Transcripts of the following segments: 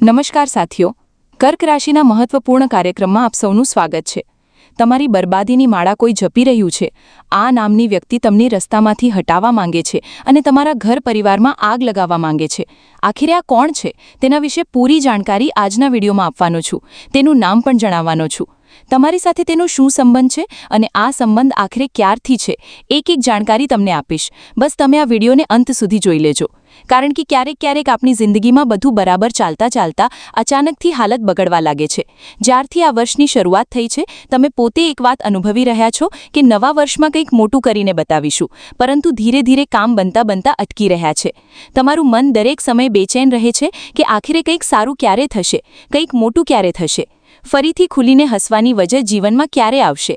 નમસ્કાર સાથીઓ, કર્ક રાશિના મહત્વપૂર્ણ કાર્યક્રમમાં આપ સૌનું સ્વાગત છે। તમારી બરબાદીની માળા કોઈ જપી રહ્યું છે। આ નામની વ્યક્તિ તમને રસ્તામાંથી હટાવવા માંગે છે અને તમારા ઘર પરિવારમાં આગ લગાવવા માંગે છે। આખરે આ કોણ છે તેના વિશે પૂરી જાણકારી આજના વિડીયોમાં આપવાનો છું। તેનું નામ પણ જણાવવાનો છું। તમારી સાથે તેનો શું સંબંધ છે અને આ સંબંધ આખરે ક્યારથી છે, એક જાણકારી તમને આપીશ। બસ તમે આ વિડીયોને અંત સુધી જોઈ લેજો, કારણ કે ક્યારેક આપણી જિંદગીમાં બધું બરાબર ચાલતા અચાનકથી હાલત બગડવા લાગે છે। જ્યારથી આ વર્ષની શરૂઆત થઈ છે, તમે પોતે એક વાત અનુભવી રહ્યા છો કે નવા વર્ષમાં કંઈક મોટું કરીને બતાવીશું, પરંતુ ધીરે કામ બનતા અટકી રહ્યા છે। તમારું મન દરેક સમય બેચેન રહે છે કે આખરે કંઈક સારું ક્યારે થશે, કંઈક મોટું ક્યારે થશે, ફરીથી ખુલીને હસવાની વજહ જીવનમાં ક્યારે આવશે।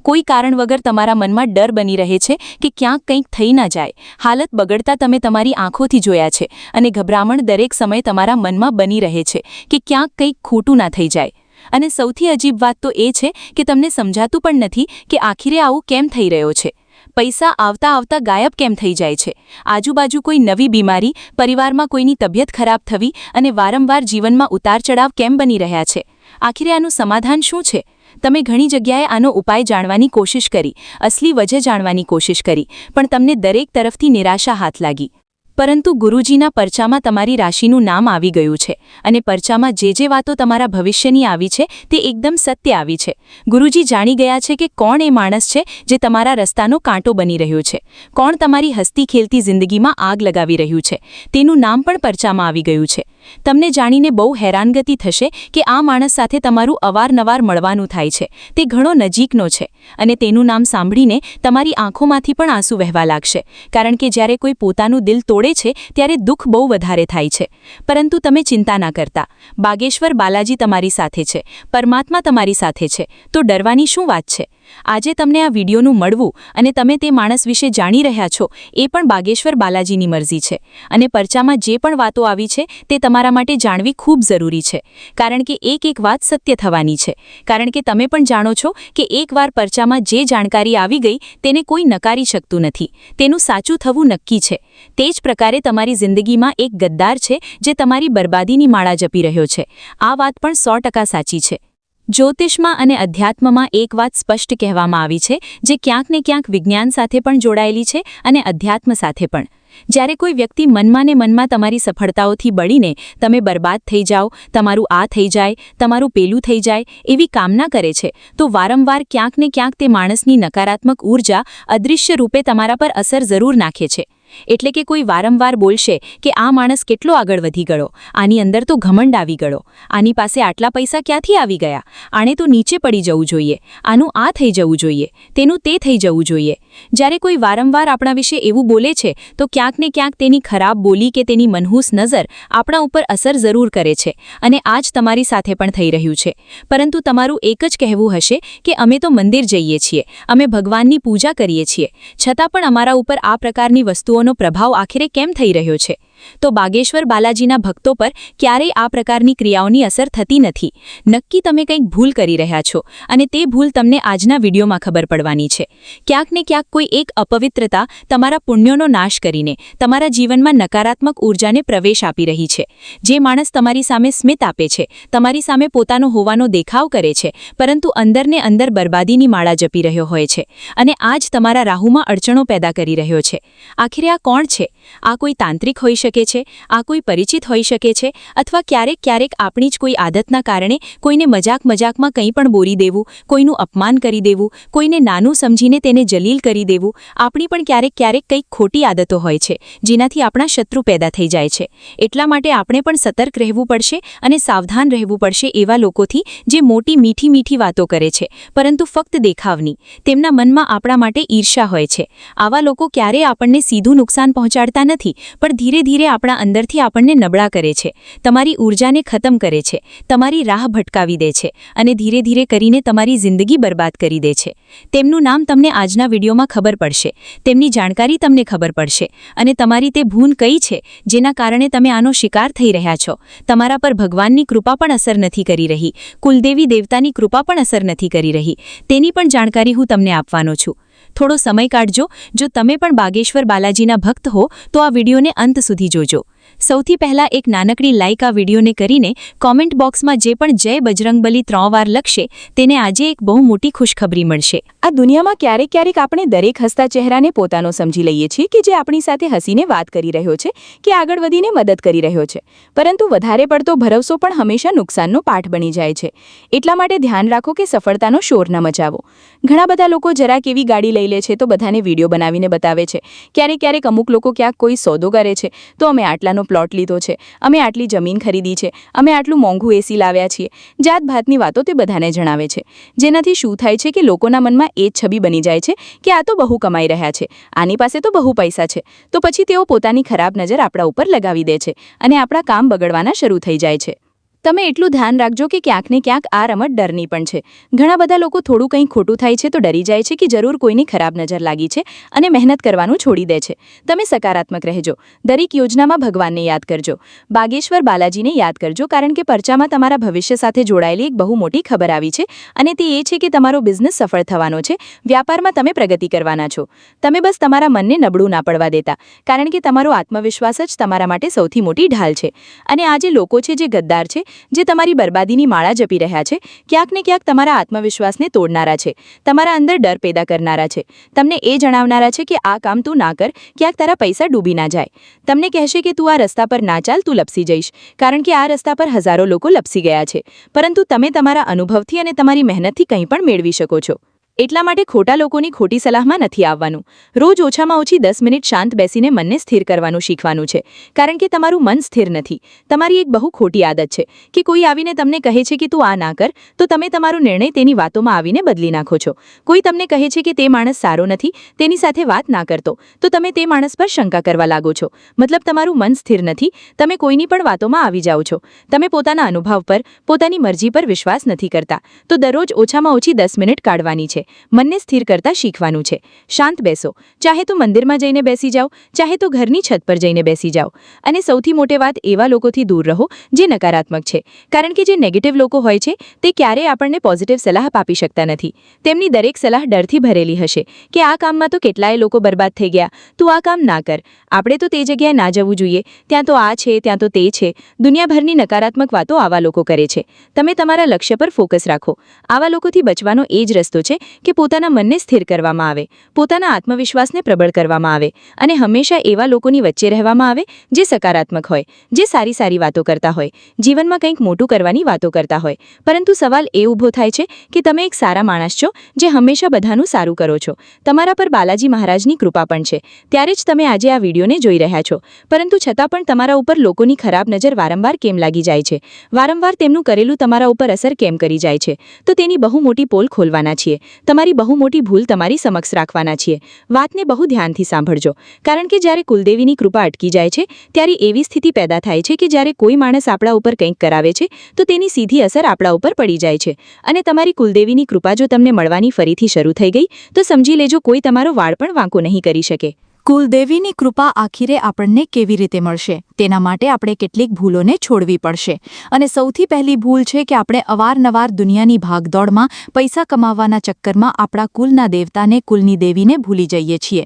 કોઈ કારણ વગર તમારા મનમાં ડર બની રહે છે કે ક્યાંક કંઈક થઈ ના જાય। હાલત બગડતા તમે તમારી આંખોથી જોયા છે અને ગભરામણ દરેક સમય તમારા મનમાં બની રહે છે કે ક્યાંક કંઈક ખોટું ના થઈ જાય। અને સૌથી અજીબ વાત તો એ છે કે તમને સમજાતું પણ નથી કે આખરે આવું કેમ થઈ રહ્યો છે। પૈસા આવતા ગાયબ કેમ થઈ જાય છે, આજુબાજુ કોઈ નવી બીમારી, પરિવારમાં કોઈની તબિયત ખરાબ થવી અને વારંવાર જીવનમાં ઉતાર ચઢાવ કેમ બની રહ્યા છે। આખરે આનું સમાધાન શું છે? તમે ઘણી જગ્યાએ આનો ઉપાય જાણવાની કોશિશ કરી, અસલી વજહ જાણવાની કોશિશ કરી, પણ તમને દરેક તરફથી નિરાશા હાથ લાગી। પરંતુ ગુરુજીના પરચામાં તમારી રાશિનું નામ આવી ગયું છે અને પરચામાં જે વાતો તમારા ભવિષ્યની આવી છે તે એકદમ સત્ય આવી છે। ગુરુજી જાણી ગયા છે કે કોણ એ માણસ છે જે તમારા રસ્તાનો કાંટો બની રહ્યો છે, કોણ તમારી હસતી ખેલતી જિંદગીમાં આગ લગાવી રહ્યું છે, તેનું નામ પણ પરચામાં આવી ગયું છે। તમને જાણીને બહુ હેરાનગતિ થશે કે આ માણસ સાથે તમારું અવારનવાર મળવાનું થાય છે, તે ઘણો નજીકનો છે અને તેનું નામ સાંભળીને તમારી આંખોમાંથી પણ આંસુ વહેવા લાગશે, કારણ કે જ્યારે કોઈ પોતાનું દિલ તોડે છે ત્યારે દુઃખ બહુ વધારે થાય છે। પરંતુ તમે ચિંતા ના કરતા, બાગેશ્વર બાલાજી તમારી સાથે છે, પરમાત્મા તમારી સાથે છે, તો ડરવાની શું વાત છે? આજે તમને આ વિડીયોનું મળવું અને તમે તે માણસ વિશે જાણી રહ્યા છો એ પણ બાગેશ્વર બાલાજીની મરજી છે અને પરચામાં જે પણ વાતો આવી છે તે તમારા માટે જાણવી ખૂબ જરૂરી છે, કારણ કે એક વાત સત્ય થવાની છે। કારણ કે તમે પણ જાણો છો કે એકવાર પરચામાં જે જાણકારી આવી ગઈ તેને કોઈ નકારી શકતું નથી, તેનું સાચું થવું નક્કી છે। તે જ પ્રકારે તમારી જિંદગીમાં એક ગદ્દાર છે જે તમારી બરબાદીની માળા જપી રહ્યો છે। આ વાત પણ 100% સાચી છે। જ્યોતિષમાં અને અધ્યાત્મમાં એક વાત સ્પષ્ટ કહેવામાં આવી છે જે ક્યાંક ને ક્યાંક વિજ્ઞાન સાથે પણ જોડાયેલી છે અને અધ્યાત્મ સાથે પણ। જ્યારે કોઈ વ્યક્તિ મનમાં ને મનમાં તમારી સફળતાઓથી બળીને તમે બરબાદ થઈ જાઓ, તમારું આ થઈ જાય, તમારું પેલું થઈ જાય એવી કામના કરે છે, તો વારંવાર ક્યાંક ને ક્યાંક તે માણસની નકારાત્મક ઊર્જા અદૃશ્ય રૂપે તમારા પર અસર જરૂર નાખે છે। એટલે કે કોઈ વારંવાર બોલશે કે આ માણસ કેટલો આગળ વધી ગયો, આની અંદર તો ઘમંડ આવી ગયો, આની પાસે આટલા પૈસા ક્યાંથી આવી ગયા, આણે તો નીચે પડી જવું જોઈએ, આનું આ થઈ જવું જોઈએ, તેનું તે થઈ જવું જોઈએ। જ્યારે કોઈ વારંવાર આપણા વિશે એવું બોલે છે તો ક્યાંક ને ક્યાંક તેની ખરાબ બોલી કે તેની મનહૂસ નજર આપણા ઉપર અસર જરૂર કરે છે અને આ જ તમારી સાથે પણ થઈ રહ્યું છે। પરંતુ તમારું એક જ કહેવું હશે કે અમે તો મંદિર જઈએ છીએ, અમે ભગવાનની પૂજા કરીએ છીએ, છતાં પણ અમારા ઉપર આ પ્રકારની વસ્તુઓ નો પ્રભાવ આખરે કેમ થઈ રહ્યો છે? તો બાગેશ્વર બાલાજીના ભક્તો પર ક્યારેય આ પ્રકારની ક્રિયાઓની અસર થતી નથી। નક્કી તમે કંઈક ભૂલ કરી રહ્યા છો અને તે ભૂલ તમને આજના વિડીયોમાં ખબર પડવાની છે। ક્યાંક ને ક્યાંક કોઈ એક અપવિત્રતા તમારા પુણ્યોનો નાશ કરીને તમારા જીવનમાં નકારાત્મક ઊર્જાને પ્રવેશ આપી રહી છે। જે માણસ તમારી સામે સ્મિત આપે છે, તમારી સામે પોતાનો હોવાનો દેખાવ કરે છે, પરંતુ અંદરને અંદર બરબાદીની માળા જપી રહ્યો હોય છે અને આજ તમારા રાહુમાં અડચણો પેદા કરી રહ્યો છે। આખરે આ કોણ છે? આ કોઈ તાંત્રિક હોઈ શકે છે, આ કોઈ પરિચિત હોઈ શકે છે, અથવા ક્યારેક આપણી જ કોઈ આદતના કારણે કોઈને મજાકમાં કંઈ પણ બોલી દેવું, કોઈનું અપમાન કરી દેવું, કોઈને નાનું સમજીને તેને જલીલ કરી દેવું, આપણી પણ ક્યારેક કંઈક ખોટી આદતો હોય છે જેનાથી આપણા શત્રુ પેદા થઈ જાય છે। એટલા માટે આપણે પણ સતર્ક રહેવું પડશે અને સાવધાન રહેવું પડશે એવા લોકોથી જે મોટી મીઠી વાતો કરે છે પરંતુ ફક્ત દેખાવની, તેમના મનમાં આપણા માટે ઈર્ષા હોય છે। આવા લોકો ક્યારેય આપણને સીધું નુકસાન પહોંચાડતા નથી, પણ ધીરે આપણા અંદરથી આપણને નબળા કરે છે, તમારી ઊર્જાને ખતમ કરે છે, તમારી રાહ ભટકાવી દે છે અને ધીરે કરીને તમારી જિંદગી બરબાદ કરી દે છે। તેમનું નામ તમને આજના વિડીયોમાં ખબર પડશે, તેમની જાણકારી તમને ખબર પડશે અને તમારી તે ભૂલ કઈ છે જેના કારણે તમે આનો શિકાર થઈ રહ્યા છો। તમારા પર ભગવાનની કૃપા પણ અસર નથી કરી રહી, કુલદેવી દેવતાની કૃપા પણ અસર નથી કરી રહી, તેની પણ જાણકારી હું તમને આપવાનો છું। થોડો સમય કાઢજો। જો તમે પણ બાગેશ્વર બાલાજીના ભક્ત હો તો આ વિડીયોને અંત સુધી જોજો। સૌથી પહેલા એક નાનકડી લાઇક આ વિડીયોને કરીને કોમેન્ટ બોક્સમાં જે પણ જય બજરંગબલી 3 વાર લખશે તેને આજે એક બહુ મોટી ખુશખબરી મળશે. આ દુનિયામાં ક્યારેક આપણે દરેક હસતા ચહેરાને પોતાનો સમજી લઈએ છીએ કે જે આપણી સાથે હસીને વાત કરી રહ્યો છે કે આગળ વધીને મદદ કરી રહ્યો છે. પરંતુ વધારે પડતો ભરવસો પણ હંમેશા નુકસાનનો પાઠ બની જાય છે. એટલા માટે ધ્યાન રાખો કે સફળતાનો શોર ન મચાવો. ઘણા બધા લોકો જરાક એવી ગાડી લઈ લે છે તો બધાને વિડીયો બનાવીને બતાવે છે. ક્યારેક અમુક લોકો ક્યાંક કોઈ સોદો કરે છે તો અમે આટલાનો પ્લોટ લીધો છે, અમે આટલી જમીન ખરીદી છે, અમે આટલું મોંઘું એસી લાવ્યા છીએ. જાતભાતની વાતો તે બધાને જણાવે છે. જેનાથી શું થાય છે કે લોકોના મનમાં એ જ છબી બની જાય છે કે આ તો બહુ કમાઈ રહ્યા છે, આની પાસે તો બહુ પૈસા છે. તો પછી તેઓ પોતાની ખરાબ નજર આપણા ઉપર લગાવી દે છે અને આપણા કામ બગડવાના શરૂ થઈ જાય છે. તમે એટલું ધ્યાન રાખજો કે ક્યાંક ને ક્યાંક આ રમત ડરની પણ છે. ઘણા બધા લોકો થોડું કંઈ ખોટું થાય છે તો ડરી જાય છે કે જરૂર કોઈની ખરાબ નજર લાગી છે અને મહેનત કરવાનું છોડી દે છે. તમે સકારાત્મક રહેજો. દરેક યોજનામાં ભગવાનને યાદ કરજો. બાગેશ્વર બાલાજીને યાદ કરજો, કારણ કે પરચામાં તમારા ભવિષ્ય સાથે જોડાયેલી એક બહુ મોટી ખબર આવી છે અને તે એ છે કે તમારો બિઝનેસ સફળ થવાનો છે. વ્યાપારમાં તમે પ્રગતિ કરવાના છો. તમે બસ તમારા મનને નબળું ના પડવા દેતા, કારણ કે તમારો આત્મવિશ્વાસ જ તમારા માટે સૌથી મોટી ઢાલ છે. અને આ જે લોકો છે જે ગદ્દાર છે, જે તમારી બરબાદીની માળા જપી રહ્યા છે, ક્યાંક ને ક્યાંક તમારા આત્મવિશ્વાસને તોડનારા છે, તમારા અંદર ડર પેદા કરનારા છે, તમને એ જણાવનારા છે કે આ કામ તું ના કર, ક્યાંક તારા પૈસા ડૂબી ના જાય. તમને કહેશે કે તું આ રસ્તા પર ના ચાલ, તું લપસી જઈશ, કારણ કે આ રસ્તા પર હજારો લોકો લપસી ગયા છે. પરંતુ તમે તમારા અનુભવથી અને તમારી મહેનતથી કંઈ પણ મેળવી શકો છો. એટલા માટે ખોટા લોકોની ખોટી સલાહમાં નથી આવવાનું. રોજ ઓછામાં ઓછી 10 મિનિટ શાંત બેસીને મનને સ્થિર કરવાનું શીખવાનું છે, કારણ કે તમારું મન સ્થિર નથી. તમારી એક બહુ ખોટી આદત છે કે કોઈ આવીને તમને કહે છે કે તું આ ના કર તો તમે તમારો નિર્ણય તેની વાતોમાં આવીને બદલી નાખો છો. કોઈ તમને કહે છે કે તે માણસ સારો નથી, તેની સાથે વાત ના કરતો, તો તમે તે માણસ પર શંકા કરવા લાગો છો. મતલબ તમારું મન સ્થિર નથી, તમે કોઈની પણ વાતોમાં આવી જાઓ છો. તમે પોતાના અનુભવ પર, પોતાની મરજી પર વિશ્વાસ નથી કરતા. તો દરરોજ ઓછામાં ઓછી 10 મિનિટ કાઢવાની છે. મનને સ્થિર કરતા શીખવાનું છે. શાંત બેસો. ચાહે તો મંદિરમાં જઈને બેસી જાઓ, ચાહે તો ઘરની છત પર જઈને બેસી જાઓ. અને સૌથી મોટી વાત, એવા લોકોથી દૂર રહો જે નકારાત્મક છે, કારણ કે જે નેગેટિવ લોકો હોય છે તે ક્યારેય આપણને પોઝિટિવ સલાહ આપી શકતા નથી. તેમની દરેક સલાહ ડરથી ભરેલી હશે કે આ કામમાં તો કેટલાય લોકો બરબાદ થઈ ગયા, તું આ કામ ના કર, આપણે તો તે જગ્યાએ ના જવું જોઈએ, ત્યાં તો આ છે, ત્યાં તો તે છે. દુનિયાભરની નકારાત્મક વાતો આવા લોકો કરે છે. તમે તમારા લક્ષ્ય પર ફોકસ રાખો. આવા લોકોથી બચવાનો એ જ રસ્તો છે કે પોતાના મનને સ્થિર કરવામાં આવે, પોતાના આત્મવિશ્વાસને પ્રબળ કરવામાં આવે અને હંમેશા એવા લોકોની વચ્ચે રહેવામાં આવે જે સકારાત્મક હોય, જે સારી વાતો કરતા હોય, જીવનમાં કંઈક મોટું કરવાની વાતો કરતા હોય. પરંતુ સવાલ એ ઊભો થાય છે કે તમે એક સારા માણસ છો જે હંમેશા બધાનું સારું કરો છો. તમારા પર બાલાજી મહારાજની કૃપા પણ છે, ત્યારે જ તમે આજે આ વિડીયોને જોઈ રહ્યા છો. પરંતુ છતાં પણ તમારા ઉપર લોકોની ખરાબ નજર વારંવાર કેમ લાગી જાય છે? વારંવાર તેમનું કરેલું તમારા ઉપર અસર કેમ કરી જાય છે? તો તેની બહુ મોટી પોલ ખોલવાના છીએ. તમારી બહુ મોટી ભૂલ તમારી સમક્ષ રાખવાના છીએ. વાતને બહુ ધ્યાનથી સાંભળજો, કારણ કે જ્યારે કુલદેવીની કૃપા અટકી જાય છે ત્યારે એવી સ્થિતિ પેદા થાય છે કે જ્યારે કોઈ માણસ આપણા ઉપર કંઈક કરાવે છે તો તેની સીધી અસર આપણા ઉપર પડી જાય છે. અને તમારી કુલદેવીની કૃપા જો તમને મળવાની ફરીથી શરૂ થઈ ગઈ તો સમજી લેજો કોઈ તમારો વાળ પણ વાંકો નહીં કરી શકે. કુલદેવીની કૃપા આખીરે આપણને કેવી રીતે મળશે? તેના માટે આપણે કેટલીક ભૂલોને છોડવી પડશે. અને સૌથી પહેલી ભૂલ છે કે આપણે અવારનવાર દુનિયાની ભાગદોડમાં પૈસા કમાવવાના ચક્કરમાં આપણા કુલના દેવતાને, કુલની દેવીને ભૂલી જઈએ છીએ.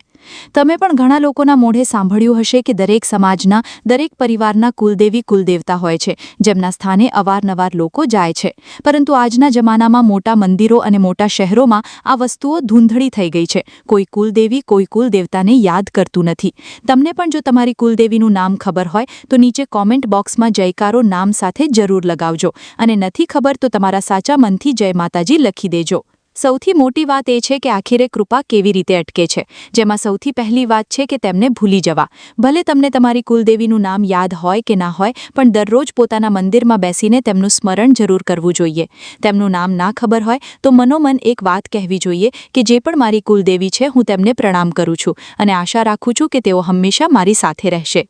તમે પણ ઘણા લોકોના મોઢે સાંભળ્યું હશે કે દરેક સમાજના, દરેક પરિવારના કુલદેવી, કુલદેવતા હોય છે, જેમના સ્થાને અવારનવાર લોકો જાય છે. પરંતુ આજના જમાનામાં મોટા મંદિરો અને મોટા શહેરોમાં આ વસ્તુઓ ધૂંધળી થઈ ગઈ છે. કોઈ કુલદેવી, કોઈ કુલદેવતાને યાદ કરતું નથી. તમને પણ જો તમારી કુલદેવીનું નામ ખબર હોય તો નીચે કોમેન્ટ બોક્સમાં જયકારો નામ સાથે જરૂર લગાવજો. અને નથી ખબર તો તમારા સાચા મનથી જય માતાજી લખી દેજો. સૌથી મોટી વાત એ છે કે આખીરે કૃપા કેવી રીતે અટકે છે, જેમાં સૌથી પહેલી વાત છે કે તેમને ભૂલી જવા. ભલે તમને તમારી કુલદેવીનું નામ યાદ હોય કે ના હોય, પણ દરરોજ પોતાના મંદિરમાં બેસીને તેમનું સ્મરણ જરૂર કરવું જોઈએ. તેમનું નામ ના ખબર હોય તો મનોમન એક વાત કહેવી જોઈએ કે જે પણ મારી કુલદેવી છે, હું તેમને પ્રણામ કરું છું અને આશા રાખું છું કે તેઓ હંમેશા મારી સાથે રહેશે.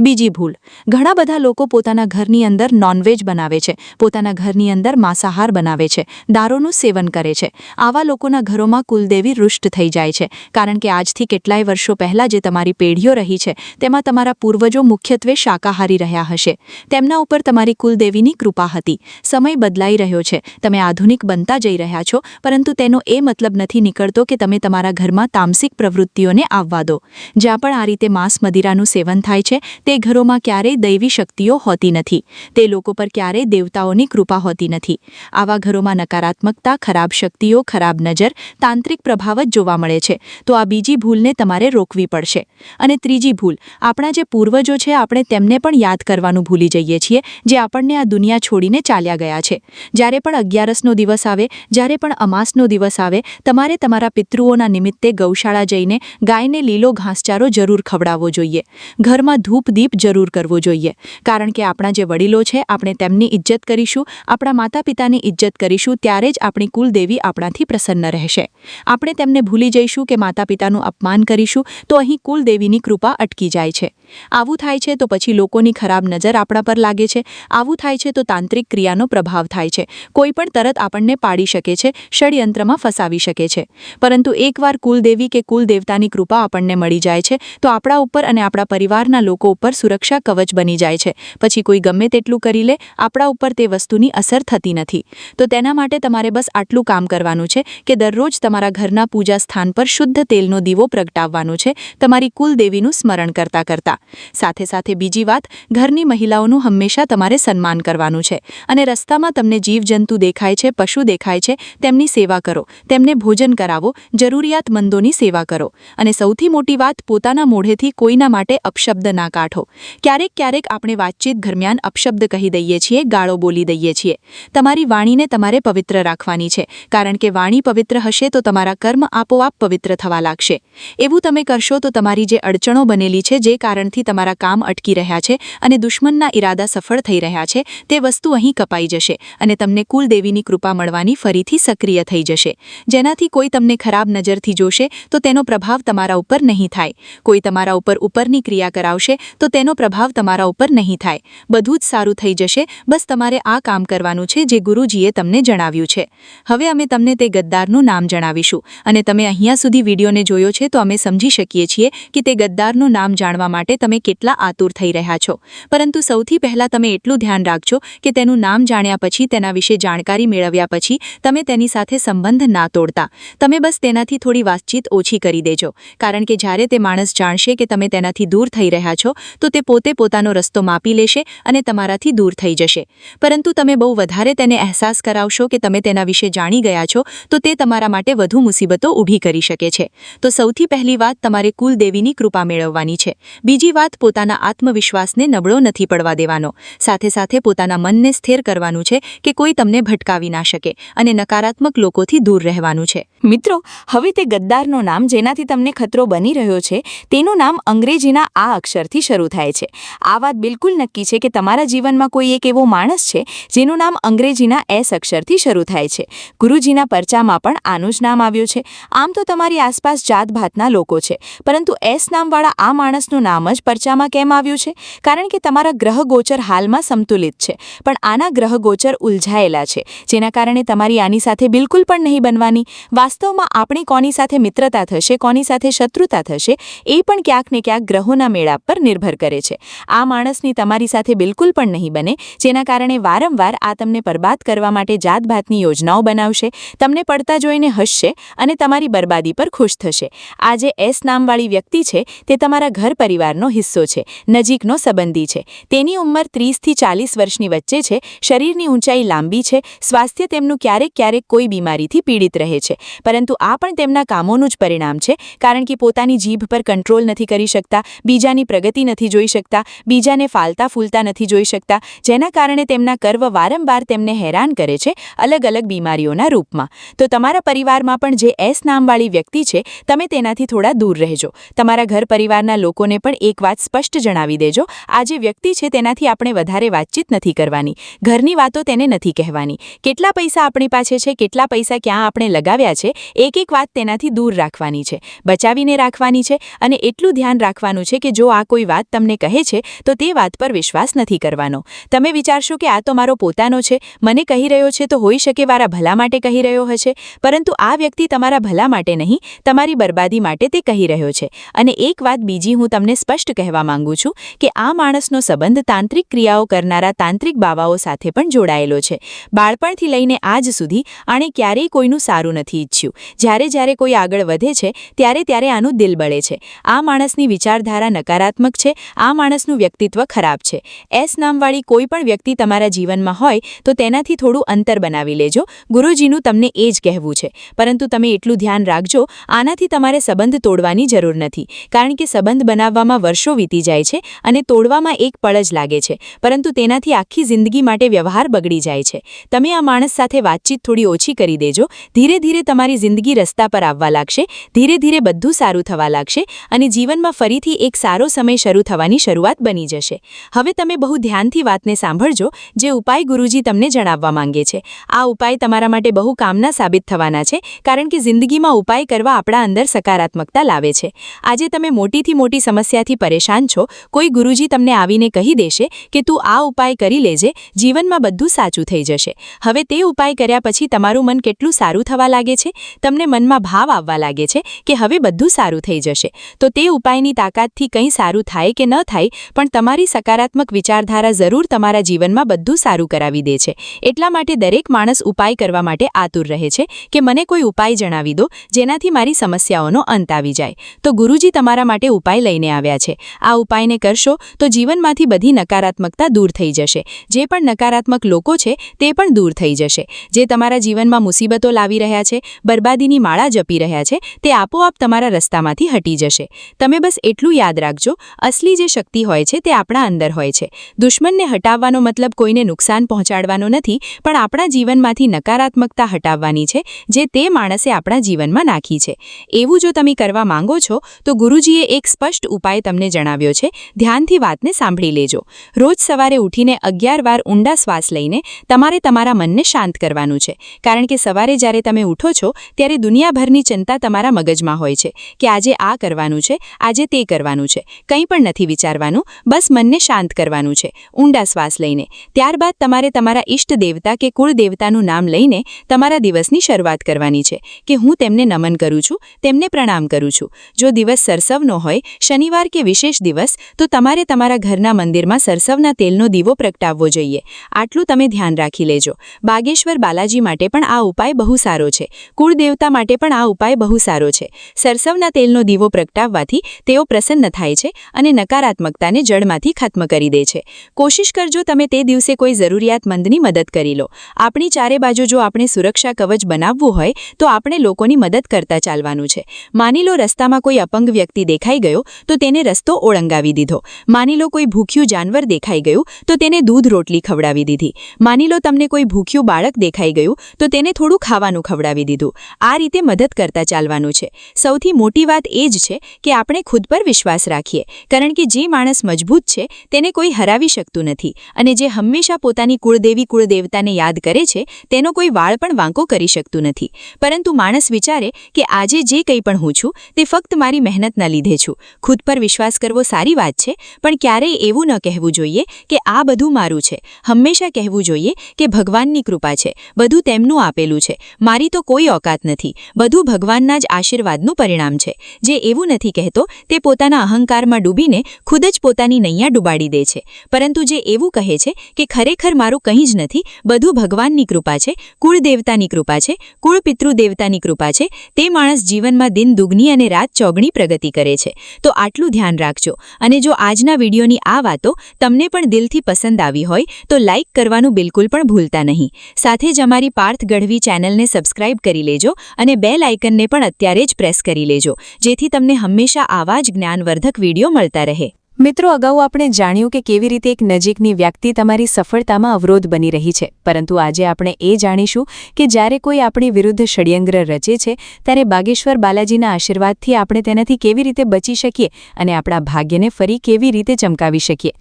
બીજી ભૂલ, ઘણા બધા લોકો પોતાના ઘરની અંદર નોનવેજ બનાવે છે, પોતાના ઘરની અંદર માંસાહાર બનાવે છે, દારૂનું સેવન કરે છે. આવા લોકોના ઘરોમાં કુલદેવી રુષ્ટ થઈ જાય છે, કારણ કે આજથી કેટલાય વર્ષો પહેલાં જે તમારી પેઢીઓ રહી છે તેમાં તમારા પૂર્વજો મુખ્યત્વે શાકાહારી રહ્યા હશે. તેમના ઉપર તમારી કુલદેવીની કૃપા હતી. સમય બદલાઈ રહ્યો છે, તમે આધુનિક બનતા જઈ રહ્યા છો, પરંતુ તેનો એ મતલબ નથી નીકળતો કે તમે તમારા ઘરમાં તામસિક પ્રવૃત્તિઓને આવવા દો. જ્યાં પણ આ રીતે માંસ મદિરાનું સેવન થાય છે છે તે ઘરોમાં ક્યારેય દૈવી શક્તિઓ હોતી નથી. તે લોકો પર ક્યારેય દેવતાઓની કૃપા હોતી નથી. આવા ઘરોમાં નકારાત્મકતા, ખરાબ શક્તિઓ, ખરાબ નજર, તાંત્રિક પ્રભાવ જ જોવા મળે છે. તો આ બીજી ભૂલને તમારે રોકવી પડશે. અને ત્રીજી ભૂલ, આપણા જે પૂર્વજો છે આપણે તેમને પણ યાદ કરવાનું ભૂલી જઈએ છીએ, જે આપણને આ દુનિયા છોડીને ચાલ્યા ગયા છે. જ્યારે પણ 11નો દિવસ આવે, જ્યારે પણ અમાસનો દિવસ આવે, તમારે તમારા પિતૃઓના નિમિત્તે ગૌશાળા જઈને ગાયને લીલો ઘાસચારો જરૂર ખવડાવવો જોઈએ. ઘરમાં ધૂપ દીપ જરૂર કરવો જોઈએ. કારણ કે આપણા જે વડીલો છે આપણે તેમની ઇજ્જત કરીશું, આપણા માતા પિતાની ઇજ્જત કરીશું, ત્યારે જ આપણી કુલદેવી આપણાથી પ્રસન્ન રહેશે. આપણે તેમને ભૂલી જઈશું કે માતા પિતાનું અપમાન કરીશું તો અહીં કુલદેવીની કૃપા અટકી જાય છે. આવું થાય છે તો પછી લોકોની ખરાબ નજર આપણા પર લાગે છે. આવું થાય છે તો તાંત્રિક ક્રિયાનો પ્રભાવ થાય છે. કોઈ પણ તરત આપણને પાડી શકે છે, ષડયંત્રમાં ફસાવી શકે છે. પરંતુ એકવાર કુલદેવી કે કુલદેવતાની કૃપા આપણને મળી જાય છે તો આપણા ઉપર અને આપણા પરિવારના લોકો ઉપર સુરક્ષા કવચ બની જાય છે. પછી કોઈ ગમે તેટલું કરી લે, આપણા ઉપર તે વસ્તુની અસર થતી નથી. તો તેના માટે તમારે બસ આટલું કામ કરવાનું છે કે દરરોજ તમારા ઘરના પૂજા સ્થાન પર શુદ્ધ તેલનો દીવો પ્રગટાવવાનો છે, તમારી કુલદેવીનું સ્મરણ કરતા કરતા. સાથે સાથે બીજી વાત, ઘરની મહિલાઓનું હંમેશા તમારે સન્માન કરવાનું છે. અને રસ્તામાં તમને જીવજંતુ દેખાય છે, પશુ દેખાય છે, તેમની સેવા કરો, તેમને ભોજન કરાવો, જરૂરિયાતમંદોની સેવા કરો. અને સૌથી મોટી વાત, પોતાના મોઢેથી કોઈના માટે અપશબ્દ ના કાઢો. ક્યારેક ક્યારેક આપણે વાતચીત દરમિયાન અપશબ્દ કહી દઈએ છીએ, ગાળો બોલી દઈએ છીએ. તમારી વાણીને તમારે પવિત્ર રાખવાની છે, કારણ કે વાણી પવિત્ર હશે તો તમારા કર્મ આપોઆપ પવિત્ર થવા લાગશે. એવું તમે કરશો તો તમારી જે અડચણો બનેલી છે, જે કારણથી તમારા કામ અટકી રહ્યા છે અને દુશ્મનના ઈરાદા સફળ થઈ રહ્યા છે, તે વસ્તુ અહીં કપાઈ જશે અને તમને કુલદેવીની કૃપા મળવાની ફરીથી સક્રિય થઈ જશે. જેનાથી કોઈ તમને ખરાબ નજરથી જોશે તો તેનો પ્રભાવ તમારા ઉપર નહીં થાય. કોઈ તમારા ઉપરની ક્રિયા કરાવશે તો તેનો પ્રભાવ તમારા ઉપર નહીં થાય. બધું જ સારું થઈ જશે. બસ તમારે આ કામ કરવાનું છે જે ગુરુજીએ તમને જણાવ્યું છે. હવે અમે તમને તે ગદ્દારનું નામ જણાવીશું અને તમે અહીંયા સુધી વિડીયોને જોયો છે તો અમે સમજી શકીએ છીએ કે તે ગદ્દારનું નામ જાણવા માટે તમે કેટલા આતુર થઈ રહ્યા છો. પરંતુ સૌથી પહેલા તમે એટલું ધ્યાન રાખજો કે તેનું નામ જાણ્યા પછી, તેના વિશે જાણકારી મેળવ્યા પછી તમે તેની સાથે સંબંધ ના તોડતા. તમે બસ તેનાથી થોડી વાતચીત ઓછી કરી દેજો. કારણ કે જ્યારે તે માણસ જાણશે કે તમે તેનાથી દૂર થઈ રહ્યા છો તો તે પોતે પોતાનો રસ્તો માપી લેશે અને તમારાથી દૂર થઈ જશે. પરંતુ તમે બહુ વધારે તેને અહેસાસ કરાવશો કે તમે તેના વિશે જાણી ગયા છો તો તે તમારા માટે વધુ મુસીબતો ઊભી કરી શકે છે. તો સૌથી પહેલી વાત, તમારે કુલદેવીની કૃપા મેળવવાની છે. બીજી વાત, પોતાના આત્મવિશ્વાસને નબળો નથી પડવા દેવાનો. સાથે સાથે પોતાના મનને સ્થિર કરવાનું છે કે કોઈ તમને ભટકાવી ના શકે અને નકારાત્મક લોકોથી દૂર રહેવાનું છે. મિત્રો, હવે તે ગદ્દારનું નામ જેનાથી તમને ખતરો બની રહ્યો છે તેનું નામ અંગ્રેજીના આ અક્ષરથી શરૂ થાય છે. આ વાત બિલકુલ નક્કી છે કે તમારા જીવનમાં કોઈ એક એવો માણસ છે જેનું નામ અંગ્રેજીના એસ અક્ષરથી શરૂ થાય છે. ગુરુજીના પરચામાં પણ આનું જ નામ આવ્યું છે. આમ તો તમારી આસપાસ જાતભાતના લોકો છે, પરંતુ એસ નામવાળા આ માણસનું નામ જ પરચામાં કેમ આવ્યું છે? કારણ કે તમારા ગ્રહ ગોચર હાલમાં સમતુલિત છે, પણ આના ગ્રહ ગોચર ઉલઝાયેલા છે, જેના કારણે તમારી આની સાથે બિલકુલ પણ નહીં બનવાની. વાસ્તવમાં આપણી કોની સાથે મિત્રતા થશે, કોની સાથે શત્રુતા થશે, એ પણ ક્યાંક ને ક્યાંક ગ્રહોના મેળાપ પર નિર્ભર કરે છે. આ માણસની તમારી સાથે બિલકુલ પણ નહીં બને, જેના કારણે વારંવાર આ તમને બરબાદ કરવા માટે જાતભાતની યોજનાઓ બનાવશે, તમને પડતા જોઈને હસશે અને તમારી બરબાદી પર ખુશ થશે. આ જે એસ નામવાળી વ્યક્તિ છે તે તમારા ઘર પરિવારનો હિસ્સો છે, નજીકનો સંબંધી છે. તેની ઉંમર 30 થી 40 વર્ષની વચ્ચે છે, શરીરની ઊંચાઈ લાંબી છે, સ્વાસ્થ્ય તેમનું ક્યારેક ક્યારેક કોઈ બીમારીથી પીડિત રહે છે. પરંતુ આ પણ તેમના કામોનું જ પરિણામ છે, કારણ કે પોતાની જીભ પર કંટ્રોલ નથી કરી શકતા, બીજાની પ્રગતિ નથી જોઈ શકતા, બીજાને ફાલતા ફૂલતા નથી જોઈ શકતા, જેના કારણે તેમના કર્મ વારંવાર તેમને હેરાન કરે છે, અલગ અલગ બીમારીઓના રૂપમાં. તો તમારા પરિવારમાં પણ જે એસ નામવાળી વ્યક્તિ છે, તમે તેનાથી થોડા દૂર રહેજો. તમારા ઘર પરિવારના લોકોને પણ એક વાત સ્પષ્ટ જણાવી દેજો, આ જે વ્યક્તિ છે તેનાથી આપણે વધારે વાતચીત નથી કરવાની, ઘરની વાતો તેને નથી કહેવાની. કેટલા પૈસા આપણી પાસે છે, કેટલા પૈસા ક્યાં આપણે લગાવ્યા છે, એક એક વાત તેનાથી દૂર રાખવાની છે, બચાવીને રાખવાની છે. અને એટલું ધ્યાન રાખવાનું છે કે જો આ કોઈ વાત તમને કહે છે તો તે વાત પર વિશ્વાસ નથી કરવાનો. તમે વિચારશો કે આ તો મારો પોતાનો છે, મને કહી રહ્યો છે તો હોઈ શકે મારા ભલા માટે કહી રહ્યો હશે, પરંતુ આ વ્યક્તિ તમારા ભલા માટે નહીં, તમારી બરબાદી માટે તે કહી રહ્યો છે. અને એક વાત બીજી હું તમને સ્પષ્ટ કહેવા માંગુ છું કે આ માણસનો સંબંધ તાંત્રિક ક્રિયાઓ કરનારા તાંત્રિક બાવાઓ સાથે પણ જોડાયેલો છે. બાળપણથી લઈને આજ સુધી આણે ક્યારેય કોઈનું સારું નથી ઈચ્છ્યું. વાંચ્યું. જ્યારે કોઈ આગળ વધે છે ત્યારે આનું દિલ બળે છે. આ માણસની વિચારધારા નકારાત્મક છે, આ માણસનું વ્યક્તિત્વ ખરાબ છે. એસ નામવાળી કોઈ પણ વ્યક્તિ તમારા જીવનમાં હોય તો તેનાથી થોડું અંતર બનાવી લેજો. ગુરુજીનું તમને એ જ કહેવું છે. પરંતુ તમે એટલું ધ્યાન રાખજો, આનાથી તમારે સંબંધ તોડવાની જરૂર નથી, કારણ કે સંબંધ બનાવવામાં વર્ષો વીતી જાય છે અને તોડવામાં એક પળ જ લાગે છે, પરંતુ તેનાથી આખી જિંદગી માટે વ્યવહાર બગડી જાય છે. તમે આ માણસ સાથે વાતચીત થોડી ઓછી કરી દેજો. ધીરે ધીરે તમારી જિંદગી રસ્તા પર આવવા લાગશે, ધીરે ધીરે બધું સારું થવા લાગશે અને જીવનમાં ફરીથી એક સારો સમય શરૂ થવાની શરૂઆત બની જશે. હવે તમે બહુ ધ્યાનથી વાતને સાંભળજો. જે ઉપાય ગુરુજી તમને જણાવવા માંગે છે, આ ઉપાય તમારા માટે બહુ કામના સાબિત થવાના છે, કારણ કે જિંદગીમાં ઉપાય કરવા આપણા અંદર સકારાત્મકતા લાવે છે. આજે તમે મોટીથી મોટી સમસ્યાથી પરેશાન છો, કોઈ ગુરુજી તમને આવીને કહી દેશે કે તું આ ઉપાય કરી લેજે, જીવનમાં બધું સાચું થઈ જશે. હવે તે ઉપાય કર્યા પછી તમારું મન કેટલું સારું થવા લાગે છે, તમને મનમાં ભાવ આવવા લાગે છે કે હવે બધું સારું થઈ જશે. તો તે ઉપાયની તાકાતથી કંઈ સારું થાય કે ન થાય, પણ તમારી સકારાત્મક વિચારધારા જરૂર તમારા જીવનમાં બધું સારું કરાવી દે છે. એટલા માટે દરેક માણસ ઉપાય કરવા માટે આતુર રહે છે કે મને કોઈ ઉપાય જણાવી દો જેનાથી મારી સમસ્યાઓનો અંત આવી જાય. તો ગુરુજી તમારા માટે ઉપાય લઈને આવ્યા છે. આ ઉપાયને કરશો તો જીવનમાંથી બધી નકારાત્મકતા દૂર થઈ જશે. જે પણ નકારાત્મક લોકો છે તે પણ દૂર થઈ જશે. જે તમારા જીવનમાં મુસીબતો લાવી રહ્યા છે, બરબાદીની માળા જપી રહ્યા છે, તે આપોઆપ તમારા રસ્તામાંથી હટી જશે. તમે બસ એટલું યાદ રાખજો, અસલી જે શક્તિ હોય છે તે આપણા અંદર હોય છે. દુશ્મનને હટાવવાનો મતલબ કોઈને નુકસાન પહોંચાડવાનો નથી, પણ આપણા જીવનમાંથી નકારાત્મકતા હટાવવાની છે જે તે માણસે આપણા જીવનમાં નાખી છે. એવું જો તમે કરવા માંગો છો તો ગુરુજીએ એક સ્પષ્ટ ઉપાય તમને જણાવ્યો છે. ધ્યાનથી વાતને સાંભળી લેજો. રોજ સવારે ઉઠીને 11 વાર ઊંડા શ્વાસ લઈને તમારે તમારા મનને શાંત કરવાનું છે, કારણ કે સવારે જ્યારે તમે ઉઠો છો ત્યારે દુનિયાભરની ચિંતા તમારા મગજમાં હોય છે કે આજે આ કરવાનું છે, આજે તે કરવાનું છે. કંઈ પણ નથી વિચારવાનું, બસ મનને શાંત કરવાનું છે ઊંડા શ્વાસ લઈને. ત્યારબાદ તમારે તમારા ઈષ્ટ દેવતા કે કુળ દેવતાનું નામ લઈને તમારા દિવસની શરૂઆત કરવાની છે કે હું તેમને નમન કરું છું, તેમને પ્રણામ કરું છું. જો દિવસ સરસવનો હોય, શનિવાર કે વિશેષ દિવસ, તો તમારે તમારા ઘરના મંદિરમાં સરસવના તેલનો દીવો પ્રગટાવવો જોઈએ. આટલું તમે ધ્યાન રાખી લેજો. બાગેશ્વર બાલાજી માટે પણ આ ઉપાય બહુ સારો છે. કુળદેવતા માટે પણ આ ઉપાય બહુ સારો છે. સરસવના તેલનો દીવો પ્રગટાવવાથી તેઓ પ્રસન્ન થાય છે અને નકારાત્મકતાને જડમાંથી ખત્મ કરી દે છે. કોશિશ કરજો તમે તે દિવસે કોઈ જરૂરિયાતમંદની મદદ કરી લો. આપણી ચારે બાજુ જો આપણે સુરક્ષા કવચ બનાવવું હોય તો આપણે લોકોની મદદ કરતા ચાલવાનું છે. માની લો રસ્તામાં કોઈ અપંગ વ્યક્તિ દેખાઈ ગયો તો તેને રસ્તો ઓળંગાવી દીધો. માની લો કોઈ ભૂખ્યું જાનવર દેખાઈ ગયું તો તેને દૂધ રોટલી ખવડાવી દીધી. માની લો તમને કોઈ ભૂખ્યું બાળક દેખાઈ ગયું તો તેને થોડું ખાવાનું ખવડાવી દીધું. આ રીતે મદદ કરતા ચાલવાનું છે. સૌથી મોટી વાત એ જ છે કે આપણે ખુદ પર વિશ્વાસ રાખીએ, કારણ કે જે માણસ મજબૂત છે તેને કોઈ હરાવી શકતું નથી, અને જે હંમેશા પોતાની કુળદેવી કુળદેવતાને યાદ કરે છે તેનો કોઈ વાળ પણ વાંકો કરી શકતું નથી. પરંતુ માણસ વિચારે કે આજે જે કંઈ પણ હું છું તે ફક્ત મારી મહેનતના લીધે છું. ખુદ પર વિશ્વાસ કરવો સારી વાત છે, પણ ક્યારેય એવું ન કહેવું જોઈએ કે આ બધું મારું છે. હંમેશા કહેવું જોઈએ કે ભગવાનની કૃપા છે, બધું તેમનું આપેલું છે, મારી તો કોઈ ઓકાત નથી, બધું ભગવાનના જ આશીર્વાદનું પરિણામ છે. જે એવું નથી કહેતો તે પોતાના અહંકારમાં ડૂબીને ખુદ જ પોતાની નૈયા ડૂબાડી દે છે. પરંતુ જે એવું કહે છે કે ખરેખર મારું કંઈ જ નથી, બધું ભગવાનની કૃપા છે, કુળદેવતાની કૃપા છે, કુળ પિતૃદેવતાની કૃપા છે, તે માણસ જીવનમાં દિન દુગની અને રાત ચોગણી પ્રગતિ કરે છે. તો આટલું ધ્યાન રાખજો. અને જો આજના વિડીયોની આ વાતો તમને પણ દિલથી પસંદ આવી હોય તો લાઇક કરવાનું બિલકુલ પણ ભૂલતા નહીં. સાથે જ અમારી પાર્થ ગઢવી ચેનલને સબસ્ક્રાઇબ કરી લેજો અને બેલ આઇકનને પણ અત્યારે જ પ્રેસ કરી લેજો, જેથી તમને હંમેશા આવા જ જ્ઞાનવર્ધક વિડીયો મળતા રહે. મિત્રો, અગાઉ આપણે જાણ્યું કે કેવી રીતે એક નજીકની વ્યક્તિ તમારી સફળતામાં અવરોધ બની રહી છે, પરંતુ આજે આપણે એ જાણીશું કે જ્યારે કોઈ આપણી વિરુદ્ધ ષડયંત્ર રચે છે ત્યારે બાગેશ્વર બાલાજીના આશીર્વાદથી આપણે તેનાથી કેવી રીતે બચી શકીએ અને આપણા ભાગ્યને ફરી કેવી રીતે ચમકાવી શકીએ.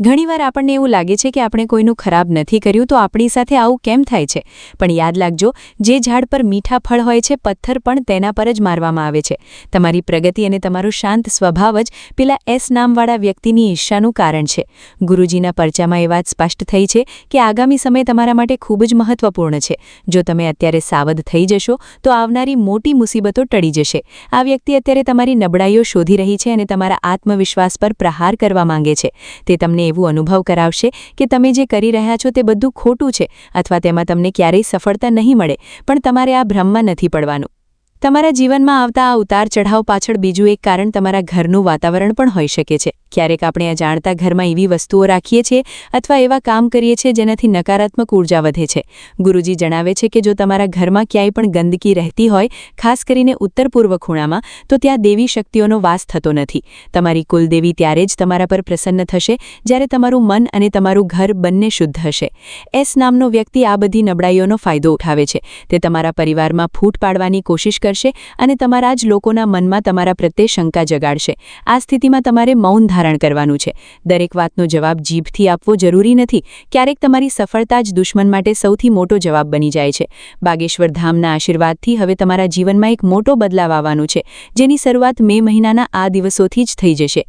ઘણીવાર આપણને એવું લાગે છે કે આપણે કોઈનું ખરાબ નથી કર્યું તો આપણી સાથે આવું કેમ થાય છે, પણ યાદ રાખજો, જે ઝાડ પર મીઠા ફળ હોય છે પથ્થર પણ તેના પર જ મારવામાં આવે છે. તમારી પ્રગતિ અને તમારો શાંત સ્વભાવ જ પેલા એસ નામવાળા વ્યક્તિની ઈર્ષાનું કારણ છે. ગુરુજીના પરચામાં એ વાત સ્પષ્ટ થઈ છે કે આગામી સમય તમારા માટે ખૂબ જ મહત્વપૂર્ણ છે. જો તમે અત્યારે સાવધ થઈ જશો તો આવનારી મોટી મુસીબતો ટળી જશે. આ વ્યક્તિ અત્યારે તમારી નબળાઈઓ શોધી રહી છે અને તમારા આત્મવિશ્વાસ પર પ્રહાર કરવા માંગે છે. તે તમને એવું અનુભવ કરાવશે કે તમે જે કરી રહ્યા છો તે બધું ખોટું છે અથવા તેમાં તમને ક્યારેય સફળતા નહીં મળે, પણ તમારે આ ભ્રમમાં નથી પડવાનું. તમારા જીવનમાં આવતા આ ઉતાર ચઢાવ પાછળ બીજું એક કારણ તમારા ઘરનું વાતાવરણ પણ હોઈ શકે છે. ક્યારેક આપણે અજાણતા ઘરમાં એવી વસ્તુઓ રાખીએ છીએ અથવા એવા કામ કરીએ છીએ જેનાથી નકારાત્મક ઉર્જા વધે છે. ગુરુજી જણાવે છે કે જો તમારા ઘરમાં ક્યાંય પણ ગંદકી રહેતી હોય, ખાસ કરીને ઉત્તર પૂર્વ ખૂણામાં, તો ત્યાં દેવી શક્તિઓનો વાસ થતો નથી. તમારી કુલદેવી ત્યારે જ તમારા પર પ્રસન્ન થશે જ્યારે તમારું મન અને તમારું ઘર બંને શુદ્ધ હશે. એસ નામનો વ્યક્તિ આ બધી નબળાઈઓનો ફાયદો ઉઠાવે છે. તે તમારા પરિવારમાં ફૂટ પાડવાની કોશિશ કરશે અને તમારા જ લોકોના મનમાં તમારા પ્રત્યે શંકા જગાડશે. આ સ્થિતિમાં તમારે મૌન ધારણ કરવાનું છે. દરેક વાતનો જવાબ જીભથી આપવો જરૂરી નથી. ક્યારેક તમારી સફળતા જ દુશ્મન માટે સૌથી મોટો જવાબ બની જાય છે. બાગેશ્વર ધામના આશીર્વાદથી હવે તમારા જીવનમાં એક મોટો બદલાવ આવવાનો છે, જેની શરૂઆત મે મહિનાના આ દિવસોથી જ થઈ જશે.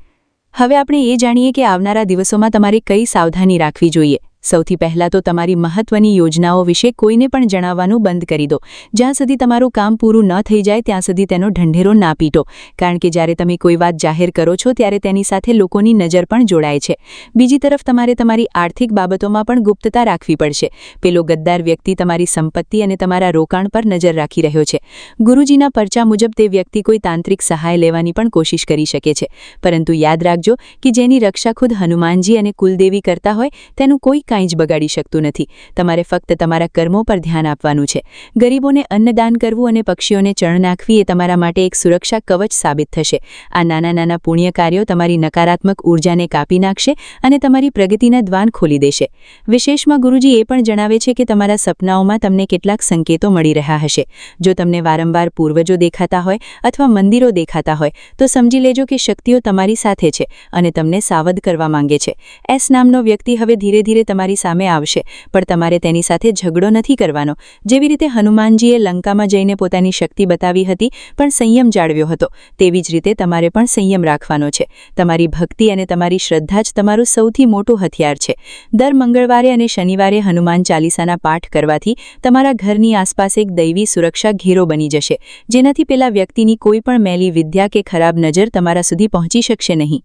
હવે આપણે એ જાણીએ કે આવનારા દિવસોમાં તમારે કઈ સાવધાની રાખવી જોઈએ. સૌથી પહેલાં તો તમારી મહત્વની યોજનાઓ વિશે કોઈને પણ જણાવવાનું બંધ કરી દો. જ્યાં સુધી તમારું કામ પૂરું ન થઈ જાય ત્યાં સુધી તેનો ઢંઢેરો ના પીટો, કારણ કે જ્યારે તમે કોઈ વાત જાહેર કરો છો ત્યારે તેની સાથે લોકોની નજર પણ જોડાય છે. બીજી તરફ તમારે તમારી આર્થિક બાબતોમાં પણ ગુપ્તતા રાખવી પડશે. પેલો ગદ્દાર વ્યક્તિ તમારી સંપત્તિ અને તમારા રોકાણ પર નજર રાખી રહ્યો છે. ગુરુજીના પરચા મુજબ તે વ્યક્તિ કોઈ તાંત્રિક સહાય લેવાની પણ કોશિશ કરી શકે છે. પરંતુ યાદ રાખજો કે જેની રક્ષા ખુદ હનુમાનજી અને કુલદેવી કરતા હોય તેનું કોઈ કાંઈ જ બગાડી શકતું નથી. તમારે ફક્ત તમારા કર્મો પર ધ્યાન આપવાનું છે. ગરીબોને અન્નદાન કરવું અને પક્ષીઓને ચણ નાખવી એ તમારા માટે એક સુરક્ષા કવચ સાબિત થશે. આ નાના નાના પુણ્ય કાર્યો તમારી નકારાત્મક ઉર્જાને કાપી નાખશે અને તમારી પ્રગતિના દ્વાન ખોલી દેશે. વિશેષમાં ગુરુજી એ પણ જણાવે છે કે તમારા સપનાઓમાં તમને કેટલાક સંકેતો મળી રહ્યા હશે. જો તમને વારંવાર પૂર્વજો દેખાતા હોય અથવા મંદિરો દેખાતા હોય તો સમજી લેજો કે શક્તિઓ તમારી સાથે છે અને તમને સાવધ કરવા માંગે છે. એસ નામનો વ્યક્તિ હવે ધીરે ધીરે તમારી સામે આવશે, પણ તમારે તેની સાથે ઝઘડો નથી કરવાનો. જેવી રીતે હનુમાનજીએ લંકામાં જઈને પોતાની શક્તિ બતાવી હતી પણ સંયમ જાળવ્યો હતો, તેવી જ રીતે તમારે પણ સંયમ રાખવાનો છે. તમારી ભક્તિ અને તમારી શ્રદ્ધા જ તમારું સૌથી મોટું હથિયાર છે. દર મંગળવારે અને શનિવારે હનુમાન ચાલીસાના પાઠ કરવાથી તમારા ઘરની આસપાસ એક દૈવી સુરક્ષા ઘેરો બની જશે, જેનાથી પેલા વ્યક્તિની કોઈ પણ મેલી વિદ્યા કે ખરાબ નજર તમારા સુધી પહોંચી શકશે નહીં.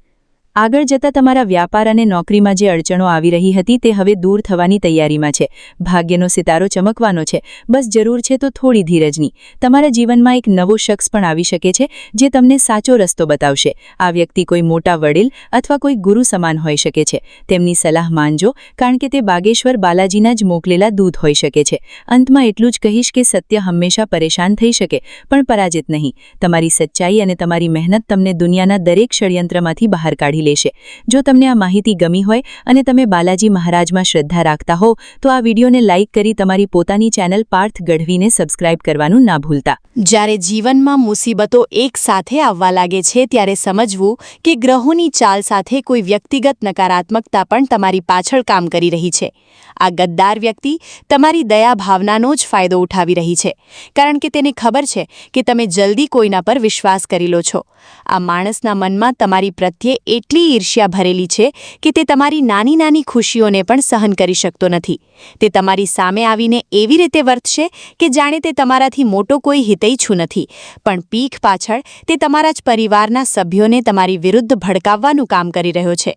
આગળ જતાં તમારા વ્યાપાર અને નોકરીમાં જે અડચણો આવી રહી હતી તે હવે દૂર થવાની તૈયારીમાં છે. ભાગ્યનો સિતારો ચમકવાનો છે. બસ જરૂર છે તો થોડી ધીરજની. તમારા જીવનમાં એક નવો શખ્સ પણ આવી શકે છે જે તમને સાચો રસ્તો બતાવશે. આ વ્યક્તિ કોઈ મોટા વડીલ અથવા કોઈ ગુરુ સમાન હોઈ શકે છે. તેમની સલાહ માનજો, કારણ કે તે બાગેશ્વર બાલાજીના જ મોકલેલા દૂત હોઈ શકે છે. અંતમાં એટલું જ કહીશ કે સત્ય હંમેશા પરેશાન થઈ શકે પણ પરાજિત નહીં. તમારી સચ્ચાઈ અને તમારી મહેનત તમને દુનિયાના દરેક ષડયંત્રમાંથી બહાર કાઢી લેશે. જો તમને આ માહિતી ગમી હોય અને તમે બાલાજી મહારાજમાં શ્રદ્ધા રાખતા હો તો આ વિડીયોને લાઇક કરી તમારી પોતાની ચેનલ પાર્થ ગઢવીને સબસ્ક્રાઇબ કરવાનું ના ભૂલતા. જ્યારે જીવનમાં મુસીબતો એક સાથે આવવા લાગે છે ત્યારે સમજવું કે ગ્રહોની ચાલ સાથે કોઈ વ્યક્તિગત નકારાત્મકતા પણ તમારી પાછળ કામ કરી રહી છે. આ ગદ્દાર વ્યક્તિ તમારી દયા ભાવનાનો જ ફાયદો ઉઠાવી રહી છે, કારણ કે તેને ખબર છે કે તમે જલ્દી કોઈના પર વિશ્વાસ કરી લો છો. આ માણસના મનમાં તમારી પ્રત્યે એટલી ઈર્ષ્યા ભરેલી છે કે તે તમારી નાની નાની ખુશીઓને પણ સહન કરી શકતો નથી. તે તમારી સામે આવીને એવી રીતે વર્તશે કે જાણે તે તમારાથી મોટો કોઈ હિતૈષુ નથી, પણ પીઠ પાછળ તે તમારા જ પરિવારના સભ્યોને તમારી વિરુદ્ધ ભડકાવવાનું કામ કરી રહ્યો છે.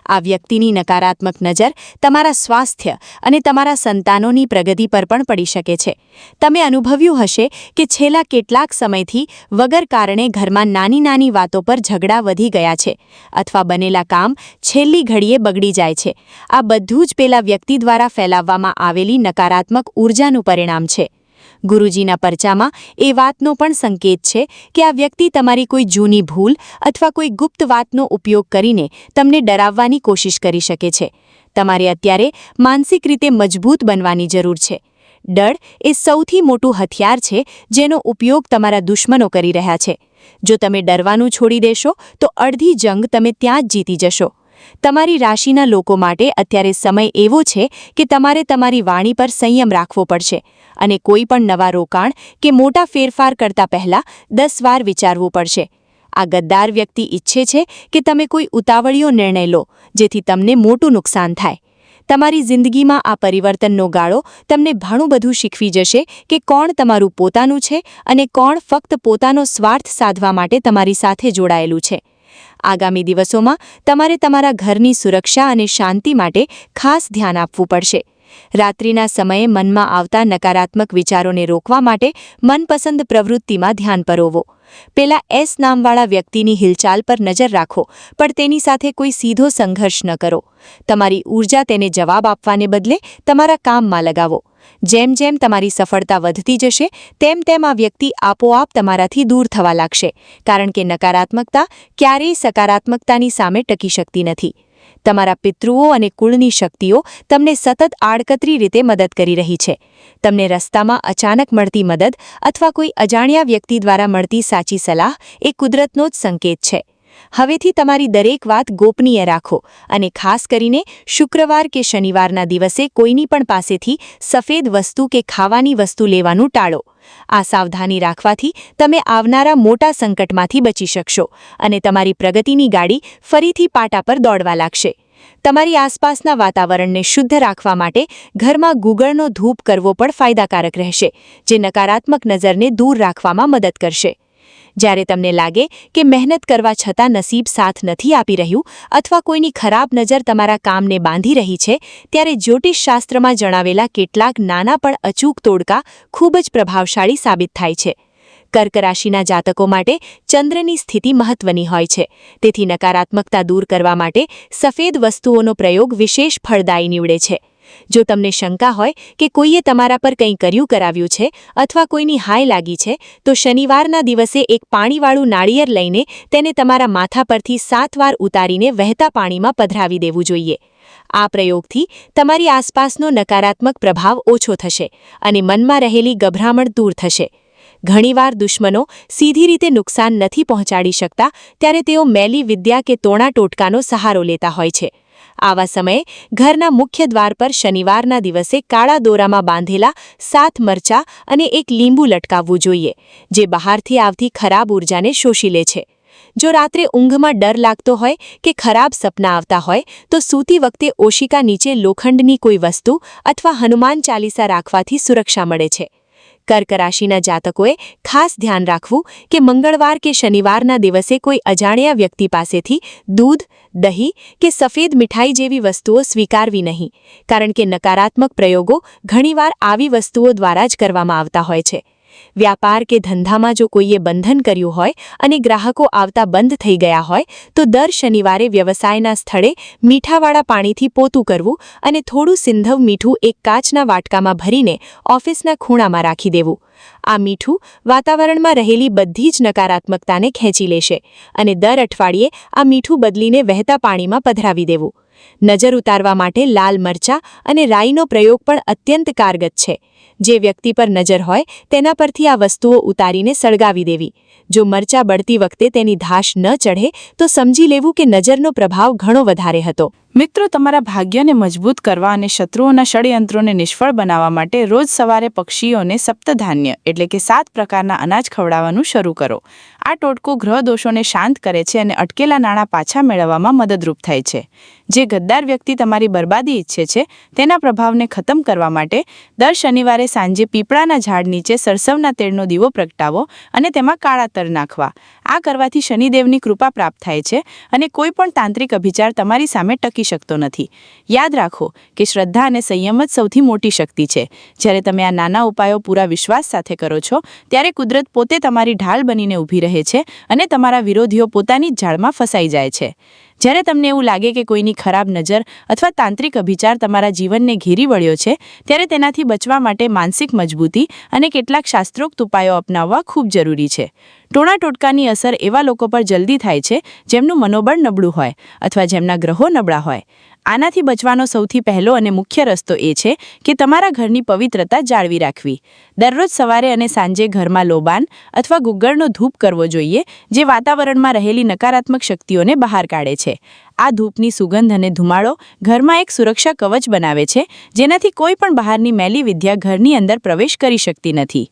આ વ્યક્તિની નકારાત્મક નજર તમારા સ્વાસ્થ્ય અને તમારા સંતાનોની પ્રગતિ પર પણ પડી શકે છે. તમે અનુભવ્યું હશે કે છેલ્લા કેટલાક સમયથી વગર કારણે ઘરમાં નાની નાની વાતો પર ઝઘડા વધી ગયા છે અથવા બનેલા કામ છેલ્લી ઘડીએ બગડી જાય છે. આ બધું જ પેલા વ્યક્તિ દ્વારા ફેલાવવામાં આવેલી નકારાત્મક ઉર્જાનું પરિણામ છે. ગુરુજીના પરચામાં એ વાતનો પણ સંકેત છે કે આ વ્યક્તિ તમારી કોઈ જૂની ભૂલ અથવા કોઈ ગુપ્ત વાતનો ઉપયોગ કરીને તમને ડરાવવાની કોશિશ કરી શકે છે. તમારે અત્યારે માનસિક રીતે મજબૂત બનવાની જરૂર છે. ડર એ સૌથી મોટું હથિયાર છે જેનો ઉપયોગ તમારા દુશ્મનો કરી રહ્યા છે. જો તમે ડરવાનું છોડી દેશો તો અડધી જંગ તમે ત્યાં જ જીતી જશો. તમારી રાશિના લોકો માટે અત્યારે સમય એવો છે કે તમારે તમારી વાણી પર સંયમ રાખવો પડશે અને કોઈ પણ નવા રોકાણ કે મોટા ફેરફાર કરતા પહેલા 10 વાર વિચારવું પડશે. આ ગદ્દાર વ્યક્તિ ઈચ્છે છે કે તમે કોઈ ઉતાવળિયો નિર્ણય લો જેથી તમને મોટું નુકસાન થાય. તમારી જિંદગીમાં આ પરિવર્તનનો ગાળો તમને ઘણું બધું શીખવી જશે કે કોણ તમારું પોતાનું છે અને કોણ ફક્ત પોતાનો સ્વાર્થ સાધવા માટે તમારી સાથે જોડાયેલું છે. આગામી દિવસોમાં તમારે તમારા ઘરની સુરક્ષા અને શાંતિ માટે ખાસ ધ્યાન આપવું પડશે. રાત્રિના સમયે મનમાં આવતા નકારાત્મક વિચારોને રોકવા માટે મનપસંદ પ્રવૃત્તિમાં ધ્યાન પરોવો. પેલા એસ નામવાળા વ્યક્તિની હિલચાલ પર નજર રાખો, પણ તેની સાથે કોઈ સીધો સંઘર્ષ ન કરો. તમારી ઊર્જા તેને જવાબ આપવાને બદલે તમારા કામમાં લગાવો. જેમ જેમ તમારી સફળતા વધતી જશે તેમ તેમ આ વ્યક્તિ આપોઆપ તમારાથી દૂર થવા લાગશે, કારણ કે નકારાત્મકતા ક્યારેય સકારાત્મકતાની સામે ટકી શકતી નથી. તમારા પિતૃઓ અને કુળની શક્તિઓ તમને સતત આડકતરી રીતે મદદ કરી રહી છે. તમને રસ્તામાં અચાનક મળતી મદદ અથવા કોઈ અજાણ્યા વ્યક્તિ દ્વારા મળતી સાચી સલાહ એ કુદરતનો જ સંકેત છે. હવેથી તમારી દરેક વાત ગોપનીય રાખો અને ખાસ કરીને શુક્રવાર કે શનિવારના દિવસે કોઈની પણ પાસેથી સફેદ વસ્તુ કે ખાવાની વસ્તુ લેવાનું ટાળો. આ સાવધાની રાખવાથી તમે આવનારા મોટા સંકટમાંથી બચી શકશો અને તમારી પ્રગતિની ગાડી ફરીથી પાટા પર દોડવા લાગશે. તમારી આસપાસના વાતાવરણને શુદ્ધ રાખવા માટે ઘરમાં ગુગળનો ધૂપ કરવો પણ ફાયદાકારક રહેશે, જે નકારાત્મક નજરને દૂર રાખવામાં મદદ કરશે. જ્યારે તમને લાગે કે મહેનત કરવા છતાં નસીબ સાથ નથી આપી રહ્યું અથવા કોઈની ખરાબ નજર તમારા કામને બાંધી રહી છે, ત્યારે જ્યોતિષશાસ્ત્રમાં જણાવેલા કેટલાક નાના પણ અચૂક તોડકા ખૂબ જ પ્રભાવશાળી સાબિત થાય છે. કર્ક રાશિના જાતકો માટે ચંદ્રની સ્થિતિ મહત્વની હોય છે, તેથી નકારાત્મકતા દૂર કરવા માટે સફેદ વસ્તુઓનો પ્રયોગ વિશેષ ફળદાયી નીવડે છે. જો તમને શંકા હોય કે કોઈએ તમારા પર કંઈ કરાવ્યું છે અથવા કોઈની હાય લાગી છે, તો શનિવારના દિવસે એક પાણીવાળું નાળિયેર લઈને તેને તમારા માથા પરથી 7 વાર ઉતારીને વહેતા પાણીમાં પધરાવી દેવું જોઈએ. આ પ્રયોગથી તમારી આસપાસનો નકારાત્મક પ્રભાવ ઓછો થશે અને મનમાં રહેલી ગભરામણ દૂર થશે. ઘણીવાર દુશ્મનો સીધી રીતે નુકસાન નથી પહોંચાડી શકતા, ત્યારે તેઓ મેલી વિદ્યા કે તોણા ટોટકાનો સહારો લેતા હોય છે. આવા સમયે ઘરના મુખ્ય દ્વાર પર શનિવારના દિવસે કાળા દોરામાં બાંધેલા 7 મરચાં અને એક લીંબુ લટકાવવું જોઈએ, જે બહારથી આવતી ખરાબ ઊર્જાને શોષી લે છે. જો રાત્રે ઊંઘમાં ડર લાગતો હોય કે ખરાબ સપના આવતા હોય, તો સૂતી વખતે ઓશિકા નીચે લોખંડની કોઈ વસ્તુ અથવા હનુમાન ચાલીસા રાખવાથી સુરક્ષા મળે છે. કર્ક રાશિના જાતકોએ ખાસ ધ્યાન રાખવું કે મંગળવાર કે શનિવારના દિવસે કોઈ અજાણ્યા વ્યક્તિ પાસેથી દૂધ, દહીં કે સફેદ મીઠાઈ જેવી વસ્તુઓ સ્વીકારવી નહીં, કારણ કે નકારાત્મક પ્રયોગો ઘણીવાર આવી વસ્તુઓ દ્વારા જ કરવામાં આવતા હોય છે. વ્યાપાર કે ધંધામાં જો કોઈએ બંધન કર્યું હોય અને ગ્રાહકો આવતા બંધ થઈ ગયા હોય, તો દર શનિવારે વ્યવસાયના સ્થળે મીઠાવાળા પાણીથી પોતું કરવું અને થોડું સિંધવ મીઠું એક કાચના વાટકામાં ભરીને ઓફિસના ખૂણામાં રાખી દેવું. આ મીઠું વાતાવરણમાં રહેલી બધી જ નકારાત્મકતાને ખેંચી લેશે અને દર અઠવાડિયે આ મીઠું બદલીને વહેતા પાણીમાં પધરાવી દેવું. નજર ઉતારવા માટે લાલ મરચાં અને રાઈનો પ્રયોગ પણ અત્યંત કારગત છે. જે વ્યક્તિ પર નજર હોય તેના પરથી આ વસ્તુઓ ઉતારીને સળગાવી દેવી. જો મરચાં બળતી વખતે તેની ધાશ ન ચઢે તો સમજી લેવું કે નજરનો પ્રભાવ ઘણો વધારે હતો. મિત્રો, તમારા ભાગ્યને મજબૂત કરવા અને શત્રુઓના ષડયંત્રોને નિષ્ફળ બનાવવા માટે રોજ સવારે પક્ષીઓને સપ્તધાન્ય એટલે કે 7 પ્રકારના અનાજ ખવડાવવાનું શરૂ કરો. આ ટોટકો ગ્રહ દોષોને શાંત કરે છે અને અટકેલા નાણાં પાછા મેળવવામાં મદદરૂપ થાય છે. જે ગદ્દાર વ્યક્તિ તમારી બરબાદી ઈચ્છે છે તેના પ્રભાવને ખતમ કરવા માટે દર શનિવારે સાંજે પીપળાના ઝાડ નીચે સરસવના તેલનો દીવો પ્રગટાવો અને તેમાં કાળા તર નાખવા. આ કરવાથી શનિદેવની કૃપા પ્રાપ્ત થાય છે અને કોઈ પણ તાંત્રિક અભિચાર તમારી સામે ટકી શકતો નથી. યાદ રાખો કે શ્રદ્ધા અને સંયમ જ સૌથી મોટી શક્તિ છે. જ્યારે તમે આ નાના ઉપાયો પૂરા વિશ્વાસ સાથે કરો છો, ત્યારે કુદરત પોતે તમારી ઢાલ બનીને ઊભી રહે છે અને તમારા વિરોધીઓ પોતાની જ જાળમાં ફસાઈ જાય છે. જ્યારે તમને એવું લાગે કે કોઈની ખરાબ નજર અથવા તાંત્રિક અભિચાર તમારા જીવનને ઘેરી વળ્યો છે, ત્યારે તેનાથી બચવા માટે માનસિક મજબૂતી અને કેટલાક શાસ્ત્રોક્ત ઉપાયો અપનાવવા ખૂબ જરૂરી છે. ટોણા ટોટકાની અસર એવા લોકો પર જલ્દી થાય છે જેમનું મનોબળ નબળું હોય અથવા જેમના ગ્રહો નબળા હોય. આનાથી બચવાનો સૌથી પહેલો અને મુખ્ય રસ્તો એ છે કે તમારા ઘરની પવિત્રતા જાળવી રાખવી. દરરોજ સવારે અને સાંજે ઘરમાં લોબાન અથવા ગુગ્ગળનો ધૂપ કરવો જોઈએ, જે વાતાવરણમાં રહેલી નકારાત્મક શક્તિઓને બહાર કાઢે છે. આ ધૂપની સુગંધ અને ધુમાડો ઘરમાં એક સુરક્ષા કવચ બનાવે છે, જેનાથી કોઈ પણ બહારની મેલી વિદ્યા ઘરની અંદર પ્રવેશ કરી શકતી નથી.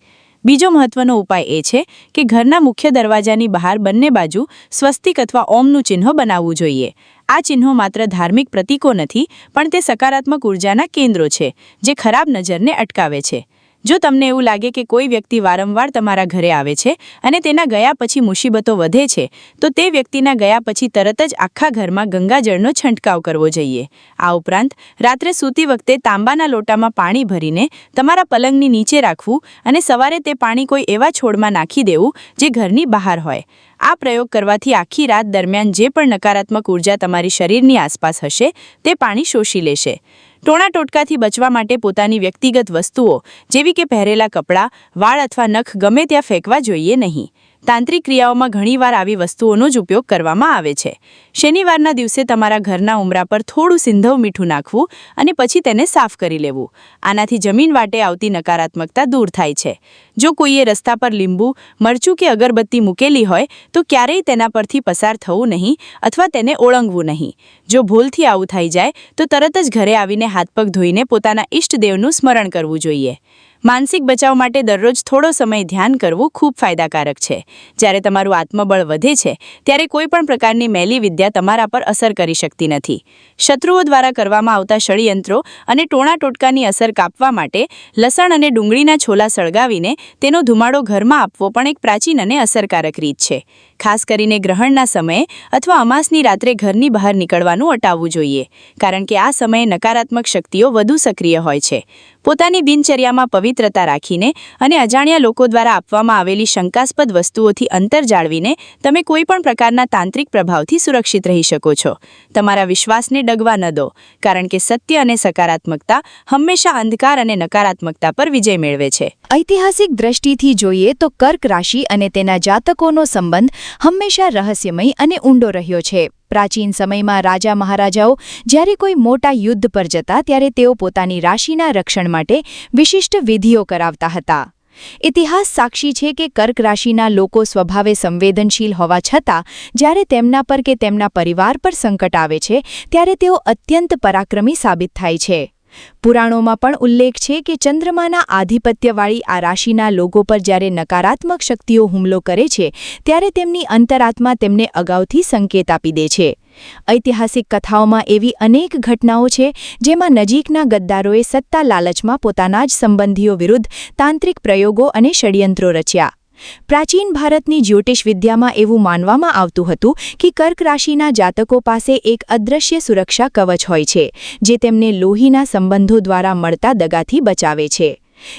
બીજો મહત્વનો ઉપાય એ છે કે ઘરના મુખ્ય દરવાજાની બહાર બંને બાજુ સ્વસ્તિક અથવા ઓમનું ચિહ્ન બનાવવું જોઈએ. આ ચિહ્નો માત્ર ધાર્મિક પ્રતીકો નથી, પણ તે સકારાત્મક ઉર્જાના કેન્દ્રો છે જે ખરાબ નજરને અટકાવે છે. જો તમને એવું લાગે કે કોઈ વ્યક્તિ વારંવાર તમારા ઘરે આવે છે અને તેના ગયા પછી મુસીબતો વધે છે, તો તે વ્યક્તિના ગયા પછી તરત જ આખા ઘરમાં ગંગાજળનો છંટકાવ કરવો જોઈએ. આ ઉપરાંત રાત્રે સૂતી વખતે તાંબાના લોટામાં પાણી ભરીને તમારા પલંગની નીચે રાખવું અને સવારે તે પાણી કોઈ એવા છોડમાં નાખી દેવું જે ઘરની બહાર હોય. આ પ્રયોગ કરવાથી આખી રાત દરમિયાન જે પણ નકારાત્મક ઉર્જા તમારી શરીરની આસપાસ હશે તે પાણી શોષી લેશે. ટોણા ટોટકાથી બચવા માટે પોતાની વ્યક્તિગત વસ્તુઓ જેવી કે પહેરેલા કપડાં, વાળ અથવા નખ ગમે ત્યાં ફેંકવા જોઈએ નહીં. તાંત્રિક ક્રિયાઓમાં ઘણીવાર આવી વસ્તુઓનો જ ઉપયોગ કરવામાં આવે છે. શનિવારના દિવસે તમારા ઘરના ઉંબરા પર થોડું સિંધવ મીઠું નાખવું અને પછી તેને સાફ કરી લેવું. આનાથી જમીન વાટે આવતી નકારાત્મકતા દૂર થાય છે. જો કોઈએ રસ્તા પર લીંબુ, મરચું કે અગરબત્તી મૂકેલી હોય તો ક્યારેય તેના પરથી પસાર થવું નહીં અથવા તેને ઓળંગવું નહીં. જો ભૂલથી આવું થઈ જાય તો તરત જ ઘરે આવીને હાથ-પગ ધોઈને પોતાના ઇષ્ટદેવનું સ્મરણ કરવું જોઈએ. માનસિક બચાવ માટે દરરોજ થોડો સમય ધ્યાન કરવું ખૂબ ફાયદાકારક છે. જ્યારે તમારું આત્મબળ વધે છે ત્યારે કોઈ પણ પ્રકારની મેલી વિદ્યા તમારા પર અસર કરી શકતી નથી. શત્રુઓ દ્વારા કરવામાં આવતા ષડયંત્રો અને ટોણા ટોટકાની અસર કાપવા માટે લસણ અને ડુંગળીના છોલા સળગાવીને તેનો ધુમાડો ઘરમાં આપવો પણ એક પ્રાચીન અને અસરકારક રીત છે. ખાસ કરીને ગ્રહણના સમયે અથવા અમાસની રાત્રે ઘરની બહાર નીકળવાનું અટાવવું જોઈએ, કારણ કે આ સમયે નકારાત્મક શક્તિઓ વધુ સક્રિય હોય છે. પોતાની દિનચર્યામાં પવિત્રતા રાખીને અને અજાણ્યા લોકો દ્વારા આપવામાં આવેલી શંકાસ્પદ વસ્તુઓથી અંતર જાળવીને તમે કોઈ પણ પ્રકારના તાંત્રિક પ્રભાવથી સુરક્ષિત રહી શકો છો. તમારા વિશ્વાસને ડગવા ન દો, કારણ કે સત્ય અને સકારાત્મકતા હંમેશા અંધકાર અને નકારાત્મકતા પર વિજય મેળવે છે. ઐતિહાસિક દ્રષ્ટિથી જોઈએ તો કર્ક રાશિ અને તેના જાતકોનો સંબંધ હંમેશા રહસ્યમય અને ઊંડો રહ્યો છે. પ્રાચીન સમયમાં રાજા મહારાજાઓ જ્યારે કોઈ મોટા યુદ્ધ પર જતા ત્યારે તેઓ પોતાની રાશિના રક્ષણ માટે વિશિષ્ટ વિધિઓ કરાવતા હતા. ઇતિહાસ સાક્ષી છે કે કર્ક રાશિના લોકો સ્વભાવે સંવેદનશીલ હોવા છતાં જ્યારે તેમના પર કે તેમના પરિવાર પર સંકટ આવે છે ત્યારે તેઓ અત્યંત પરાક્રમી સાબિત થાય છે. પુરાણોમાં પણ ઉલ્લેખ છે કે ચંદ્રમાના આધિપત્યવાળી આ રાશિના લોકો પર જ્યારે નકારાત્મક શક્તિઓ હુમલો કરે છે ત્યારે તેમની અંતરાત્મા તેમને અગાઉથી સંકેત આપી દે છે. ઐતિહાસિક કથાઓમાં એવી અનેક ઘટનાઓ છે જેમાં નજીકના ગદ્દારોએ સત્તા લાલચમાં પોતાના જ સંબંધીઓ વિરુદ્ધ તાંત્રિક પ્રયોગો અને ષડયંત્રો રચ્યા. પ્રાચીન ભારતની જ્યોતિષ વિદ્યામાં એવું માનવામાં આવતું હતું કે કર્ક રાશિના જાતકો પાસે એક અદૃશ્ય સુરક્ષા કવચ હોય છે, જે તેમને લોહીના સંબંધો દ્વારા મળતા દગાથી બચાવે છે.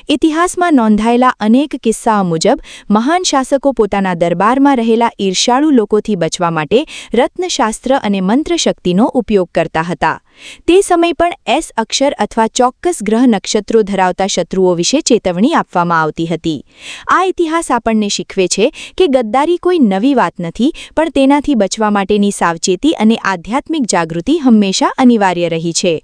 ઇતિહાસમાં નોંધાયેલા અનેક કિસ્સાઓ મુજબ મહાન શાસકો પોતાના દરબારમાં રહેલા ઈર્ષાળુ લોકોથી બચવા માટે રત્નશાસ્ત્ર અને મંત્રશક્તિનો ઉપયોગ કરતા હતા. તે સમય પણ એસ અક્ષર અથવા ચોક્કસ ગ્રહ નક્ષત્રો ધરાવતા શત્રુઓ વિશે ચેતવણી આપવામાં આવતી હતી. આ ઇતિહાસ આપણને શીખવે છે કે ગદ્દારી કોઈ નવી વાત નથી, પણ તેનાથી બચવા માટેની સાવચેતી અને આધ્યાત્મિક જાગૃતિ હંમેશા અનિવાર્ય રહી છે.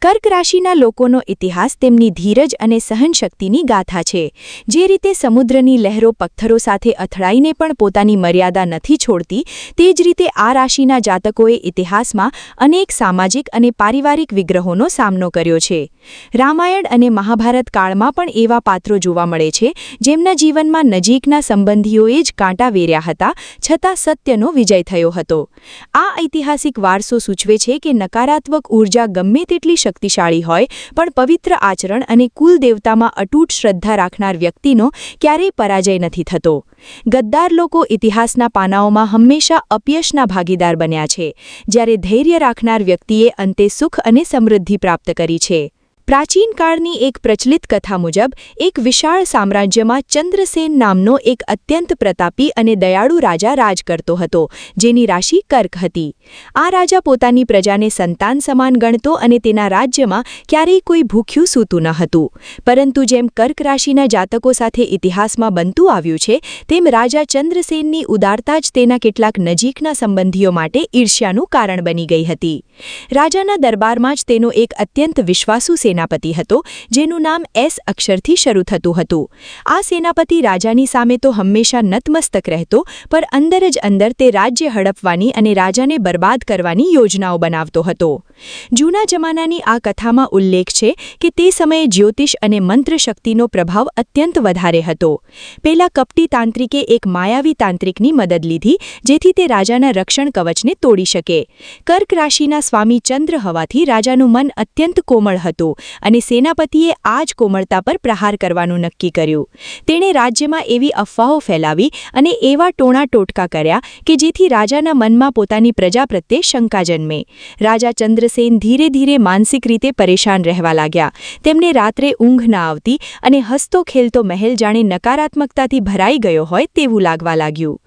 કર્ક રાશિના લોકોનો ઇતિહાસ તેમની ધીરજ અને સહનશક્તિની ગાથા છે. જે રીતે સમુદ્રની લહેરો પથ્થરો સાથે અથડાઈને પણ પોતાની મર્યાદા નથી છોડતી, તે જ રીતે આ રાશિના જાતકોએ ઇતિહાસમાં અનેક સામાજિક અને પારિવારિક વિગ્રહોનો સામનો કર્યો છે. રામાયણ અને મહાભારત કાળમાં પણ એવા પાત્રો જોવા મળે છે જેમના જીવનમાં નજીકના સંબંધીઓએ જ કાંટા વેર્યા હતા, છતાં સત્યનો વિજય થયો હતો. આ ઐતિહાસિક વારસો સૂચવે છે કે નકારાત્મક ઊર્જા ગમે તેટલી શક્તિશાળી હોય પણ પવિત્ર આચરણ અને કુલ દેવતામાં અતૂટ શ્રદ્ધા રાખનાર વ્યક્તિનો ક્યારેય પરાજય નથી થતો. ગદ્દાર લોકો ઇતિહાસના પાનાઓમાં હંમેશા અપયશના ભાગીદાર બન્યા છે, જ્યારે ધૈર્ય રાખનાર વ્યક્તિએ અંતે સુખ અને સમૃદ્ધિ પ્રાપ્ત કરી છે. પ્રાચીન કાળની એક પ્રચલિત કથા મુજબ એક વિશાળ સામ્રાજ્યમાં ચંદ્રસેન નામનો એક અત્યંત પ્રતાપી અને દયાળુ રાજા રાજ કરતો હતો, જેની રાશિ કર્ક હતી. આ રાજા પોતાની પ્રજાને સંતાન સમાન ગણતો અને તેના રાજ્યમાં ક્યારેય કોઈ ભૂખ્યું સૂતું ન હતું. પરંતુ જેમ કર્ક રાશિના જાતકો સાથે ઇતિહાસમાં બનતું આવ્યું છે, તેમ રાજા ચંદ્રસેનની ઉદારતા જ તેના કેટલાક નજીકના સંબંધીઓ માટે ઈર્ષ્યાનું કારણ બની ગઈ હતી. રાજાના દરબારમાં જ તેનો એક અત્યંત વિશ્વાસુ સેનાપતિ હતો, જેનું નામ એસ અક્ષરથી શરૂ થતું હતું. આ સેનાપતિ રાજાની સામે તો હંમેશા નતમસ્તક રહેતો, પણ અંદર જ અંદર તે રાજ્ય હડપવાની અને રાજાને બરબાદ કરવાની યોજનાઓ બનાવતો હતો. જૂના જમાનાની આ કથામાં ઉલ્લેખ છે કે તે સમયે જ્યોતિષ અને મંત્ર શક્તિનો પ્રભાવ અત્યંત વધારે હતો. પેલા કપટી તાંત્રિકે એક માયાવી તાંત્રિકની મદદ લીધી, જેથી તે રાજાના રક્ષણ કવચને તોડી શકે. કર્ક રાશિના સ્વામી ચંદ્ર હોવાથી રાજાનું મન અત્યંત કોમળ હતું અને સેનાપતિએ આ જ કોમળતા પર પ્રહાર કરવાનું નક્કી કર્યું. તેણે રાજ્યમાં એવી અફવાઓ ફેલાવી અને એવા ટોણા ટોટકા કર્યા કે જેથી રાજાના મનમાં પોતાની પ્રજા પ્રત્યે શંકા જન્મે. રાજા ચંદ્રસેન ધીરે ધીરે માનસિક રીતે પરેશાન રહેવા લાગ્યા. તેમને રાત્રે ઊંઘ ના આવતી અને હસતો ખેલતો મહેલ જાણે નકારાત્મકતાથી ભરાઈ ગયો હોય તેવું લાગવા લાગ્યું.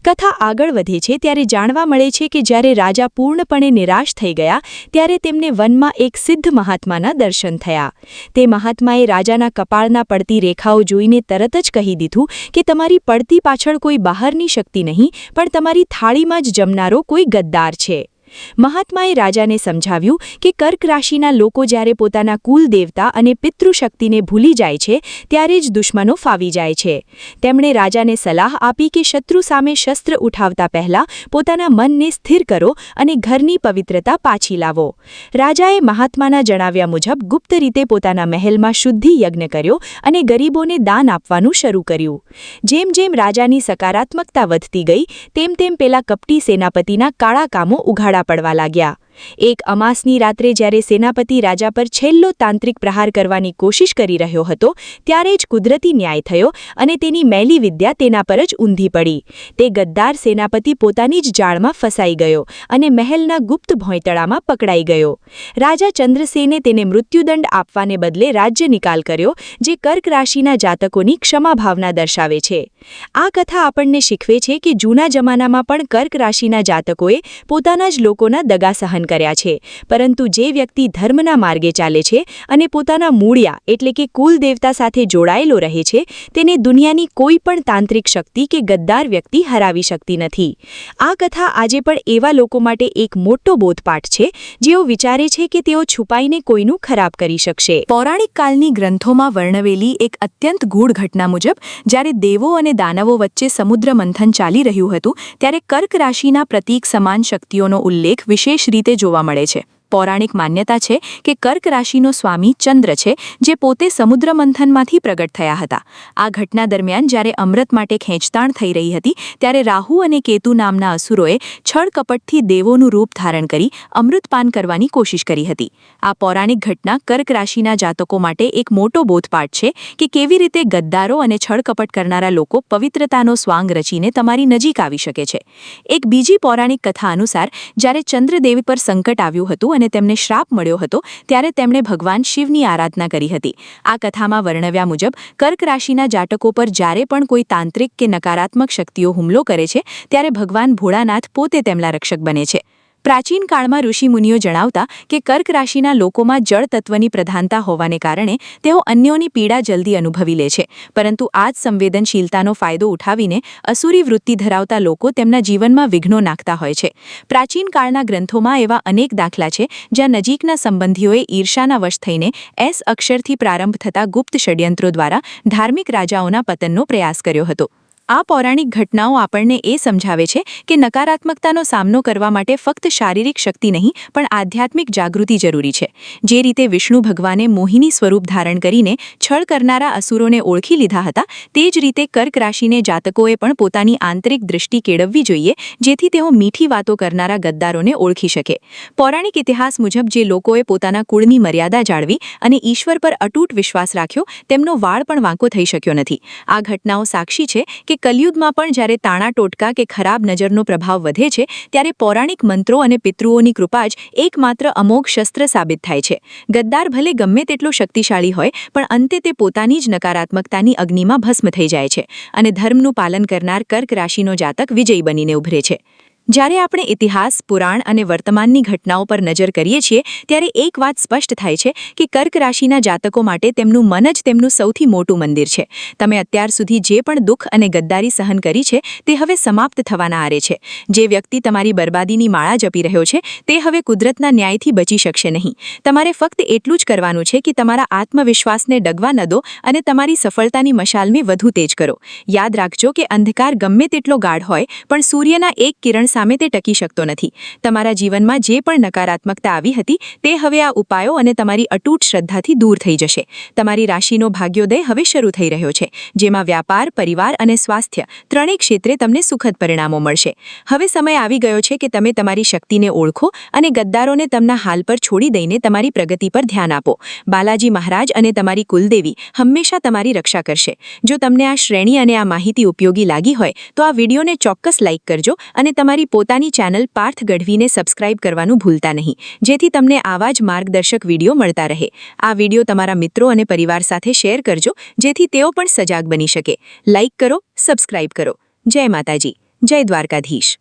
કથા આગળ વધે છે ત્યારે જાણવા મળે છે કે જ્યારે રાજા પૂર્ણપણે નિરાશ થઈ ગયા ત્યારે તેમને વનમાં એક સિદ્ધ મહાત્માના દર્શન થયા. તે મહાત્માએ રાજાના કપાળના પડતી રેખાઓ જોઈને તરત જ કહી દીધું કે તમારી પડતી પાછળ કોઈ બહારની શક્તિ નહીં, પણ તમારી થાળીમાં જ જમનારો કોઈ ગદ્દાર છે. મહાત્માએ રાજાને સમજાવ્યું કે કર્ક રાશિના લોકો જ્યારે પોતાના કુલ દેવતા અને પિતૃશક્તિને ભૂલી જાય છે ત્યારે જ દુશ્મનો ફાવી જાય છે. તેમણે રાજાને સલાહ આપી કે શત્રુ સામે શસ્ત્ર ઉઠાવતા પહેલા પોતાના મનને સ્થિર કરો અને ઘરની પવિત્રતા પાછી લાવો. રાજાએ મહાત્માના જણાવ્યા મુજબ ગુપ્ત રીતે પોતાના મહેલમાં શુદ્ધિ યજ્ઞ કર્યો અને ગરીબોને દાન આપવાનું શરૂ કર્યું. જેમ જેમ રાજાની સકારાત્મકતા વધતી ગઈ તેમ તેમ પેલા કપટી સેનાપતિના કાળા કામો ઉઘાડા પડવા લાગ્યા. એક અમાસની રાત્રે જ્યારે સેનાપતિ રાજા પર છેલ્લો તાંત્રિક પ્રહાર કરવાની કોશિશ કરી રહ્યો હતો ત્યારે જ કુદરતી ન્યાય થયો અને તેની મેલી વિદ્યા તેના પર જ ઊંધી પડી. તે ગદ્દાર સેનાપતિ પોતાની જ જાળમાં ફસાઈ ગયો અને મહેલના ગુપ્ત ભોંયતળામાં પકડાઈ ગયો. રાજા ચંદ્રસેને તેને મૃત્યુદંડ આપવાને બદલે રાજ્ય નિકાલ કર્યો, જે કર્ક રાશિના જાતકોની ક્ષમા ભાવના દર્શાવે છે. આ કથા આપણને શીખવે છે કે જૂના જમાનામાં પણ કર્ક રાશિના જાતકોએ પોતાના જ લોકોના દગા સહન કર્યા છે, પરંતુ જે વ્યક્તિ ધર્મના માર્ગે ચાલે છે અને પોતાના મૂળિયા એટલે કે કુલ દેવતા સાથે જોડાયેલો રહે છે તેને દુનિયાની કોઈ પણ તાંત્રિક શક્તિ કે ગદ્દાર વ્યક્તિ હરાવી શકતી નથી. આ કથા આજે પણ એવા લોકો માટે એક મોટો બોધપાઠ છે જેઓ વિચારે છે કે તેઓ છુપાઈને કોઈનું ખરાબ કરી શકશે. પૌરાણિક કાળની ગ્રંથોમાં વર્ણવેલી એક અત્યંત ગૂઢ ઘટના મુજબ જ્યારે દેવો અને દાનવો વચ્ચે સમુદ્ર મંથન ચાલી રહ્યું હતું ત્યારે કર્ક રાશિના પ્રતીક સમાન શક્તિઓનો ઉલ્લેખ વિશેષ રીતે જોવા મળે છે. પૌરાણિક માન્યતા છે કે કર્ક રાશિનો સ્વામી ચંદ્ર છે, જે પોતે સમુદ્ર મંથનમાંથી પ્રગટ થયા હતા. આ ઘટના દરમિયાન જ્યારે અમૃત માટે ખેંચતાણ થઈ રહી હતી ત્યારે રાહુ અને કેતુ નામના અસુરોએ છળ કપટથી દેવોનું રૂપ ધારણ કરી અમૃતપાન કરવાની કોશિશ કરી હતી. આ પૌરાણિક ઘટના કર્ક રાશિના જાતકો માટે એક મોટો બોધપાઠ છે કે કેવી રીતે ગદ્દારો અને છળ કપટ કરનારા લોકો પવિત્રતાનો સ્વાંગ રચીને તમારી નજીક આવી શકે છે. એક બીજી પૌરાણિક કથા અનુસાર જ્યારે ચંદ્રદેવ પર સંકટ આવ્યું હતું અને તેમને શ્રાપ મળ્યો હતો ત્યારે તેમણે ભગવાન શિવની આરાધના કરી હતી. આ કથામાં વર્ણવ્યા મુજબ કર્ક રાશિના જાતકો પર જ્યારે પણ કોઈ તાંત્રિક કે નકારાત્મક શક્તિઓ હુમલો કરે છે ત્યારે ભગવાન ભોળાનાથ પોતે તેમના રક્ષક બને છે. પ્રાચીન કાળમાં ઋષિમુનિઓ જણાવતા કે કર્ક રાશિના લોકોમાં જળ તત્વની પ્રધાનતા હોવાને કારણે તેઓ અન્યોની પીડા જલ્દી અનુભવી લે છે, પરંતુ આ જ સંવેદનશીલતાનો ફાયદો ઉઠાવીને અસુરી વૃત્તિ ધરાવતા લોકો તેમના જીવનમાં વિઘ્નો નાખતા હોય છે. પ્રાચીન કાળના ગ્રંથોમાં એવા અનેક દાખલા છે જ્યાં નજીકના સંબંધીઓએ ઈર્ષાના વશ થઈને એસ અક્ષરથી પ્રારંભ થતા ગુપ્ત ષડયંત્રો દ્વારા ધાર્મિક રાજાઓના પતનનો પ્રયાસ કર્યો હતો. આ પૌરાણિક ઘટનાઓ આપણને એ સમજાવે છે કે નકારાત્મકતાનો સામનો કરવા માટે ફક્ત શારીરિક શક્તિ નહીં પણ આધ્યાત્મિક જાગૃતિ જરૂરી છે. જે રીતે વિષ્ણુ ભગવાને મોહિની સ્વરૂપ ધારણ કરીને છળ કરનારા અસુરોને ઓળખી લીધા હતા, તે જ રીતે કર્ક રાશિને જાતકોએ પણ પોતાની આંતરિક દૃષ્ટિ કેળવવી જોઈએ, જેથી તેઓ મીઠી વાતો કરનારા ગદ્દારોને ઓળખી શકે. પૌરાણિક ઇતિહાસ મુજબ જે લોકોએ પોતાના કુળની મર્યાદા જાળવી અને ઈશ્વર પર અતૂટ વિશ્વાસ રાખ્યો તેમનો વાળ પણ વાંકો થઈ શક્યો નથી. આ ઘટનાઓ સાક્ષી છે કે કલયુગમાં પણ જ્યારે તાણા ટોટકા કે ખરાબ નજરનો પ્રભાવ વધે છે ત્યારે પૌરાણિક મંત્રો અને પિતૃઓની કૃપા જ એકમાત્ર અમોઘ શસ્ત્ર સાબિત થાય છે. ગદ્દાર ભલે ગમે તેટલો શક્તિશાળી હોય પણ અંતે તે પોતાની જ નકારાત્મકતાની અગ્નિમાં ભસ્મ થઈ જાય છે અને ધર્મનું પાલન કરનાર કર્ક રાશિનો જાતક વિજયી બનીને ઉભરે છે. જ્યારે આપણે ઇતિહાસ, પુરાણ અને વર્તમાનની ઘટનાઓ પર નજર કરીએ છીએ ત્યારે એક વાત સ્પષ્ટ થાય છે કે કર્ક રાશિના જાતકો માટે તેમનું મન જ તેમનું સૌથી મોટું મંદિર છે. તમે અત્યાર સુધી જે પણ દુઃખ અને ગદ્દારી સહન કરી છે તે હવે સમાપ્ત થવાના આરે છે. જે વ્યક્તિ તમારી બરબાદીની માળા જપી રહ્યો છે તે હવે કુદરતના ન્યાયથી બચી શકશે નહીં. તમારે ફક્ત એટલું જ કરવાનું છે કે તમારા આત્મવિશ્વાસને ડગવા ન દો અને તમારી સફળતાની મશાલને વધુ તેજ કરો. યાદ રાખજો કે અંધકાર ગમે તેટલો ગાઢ હોય પણ સૂર્યના એક કિરણ સામે તે ટકી શકતો નથી. તમારા જીવનમાં જે પણ નકારાત્મકતા આવી હતી તે હવે આ ઉપાયો અને તમારી અતૂટ શ્રદ્ધાથી દૂર થઈ જશે. તમારી રાશિનો ભાગ્યોદય હવે શરૂ થઈ રહ્યો છે, જેમાં વ્યાપાર, પરિવાર અને સ્વાસ્થ્ય ત્રણેય ક્ષેત્રે તમને સુખદ પરિણામો મળશે. હવે સમય આવી ગયો છે કે તમે તમારી શક્તિને ઓળખો અને ગદ્દારોને તેમના હાલ પર છોડી દઈને તમારી પ્રગતિ પર ધ્યાન આપો. બાલાજી મહારાજ અને તમારી કુલદેવી હંમેશા તમારી રક્ષા કરશે. જો તમને આ શ્રેણી અને આ માહિતી ઉપયોગી લાગી હોય તો આ વિડીયોને ચોક્કસ લાઇક કરજો અને તમારી પોતાની ચેનલ પાર્થ ગઢવીને સબસ્ક્રાઇબ કરવાનું ભૂલતા નહીં, જેથી તમને આવા જ માર્ગદર્શક વિડીયો મળતા રહે. આ વિડીયો તમારા મિત્રો અને પરિવાર સાથે શેર કરજો, જેથી તેઓ પણ સજાગ બની શકે. લાઇક કરો, સબસ્ક્રાઇબ કરો. જય માતાજી, જય દ્વારકાધીશ.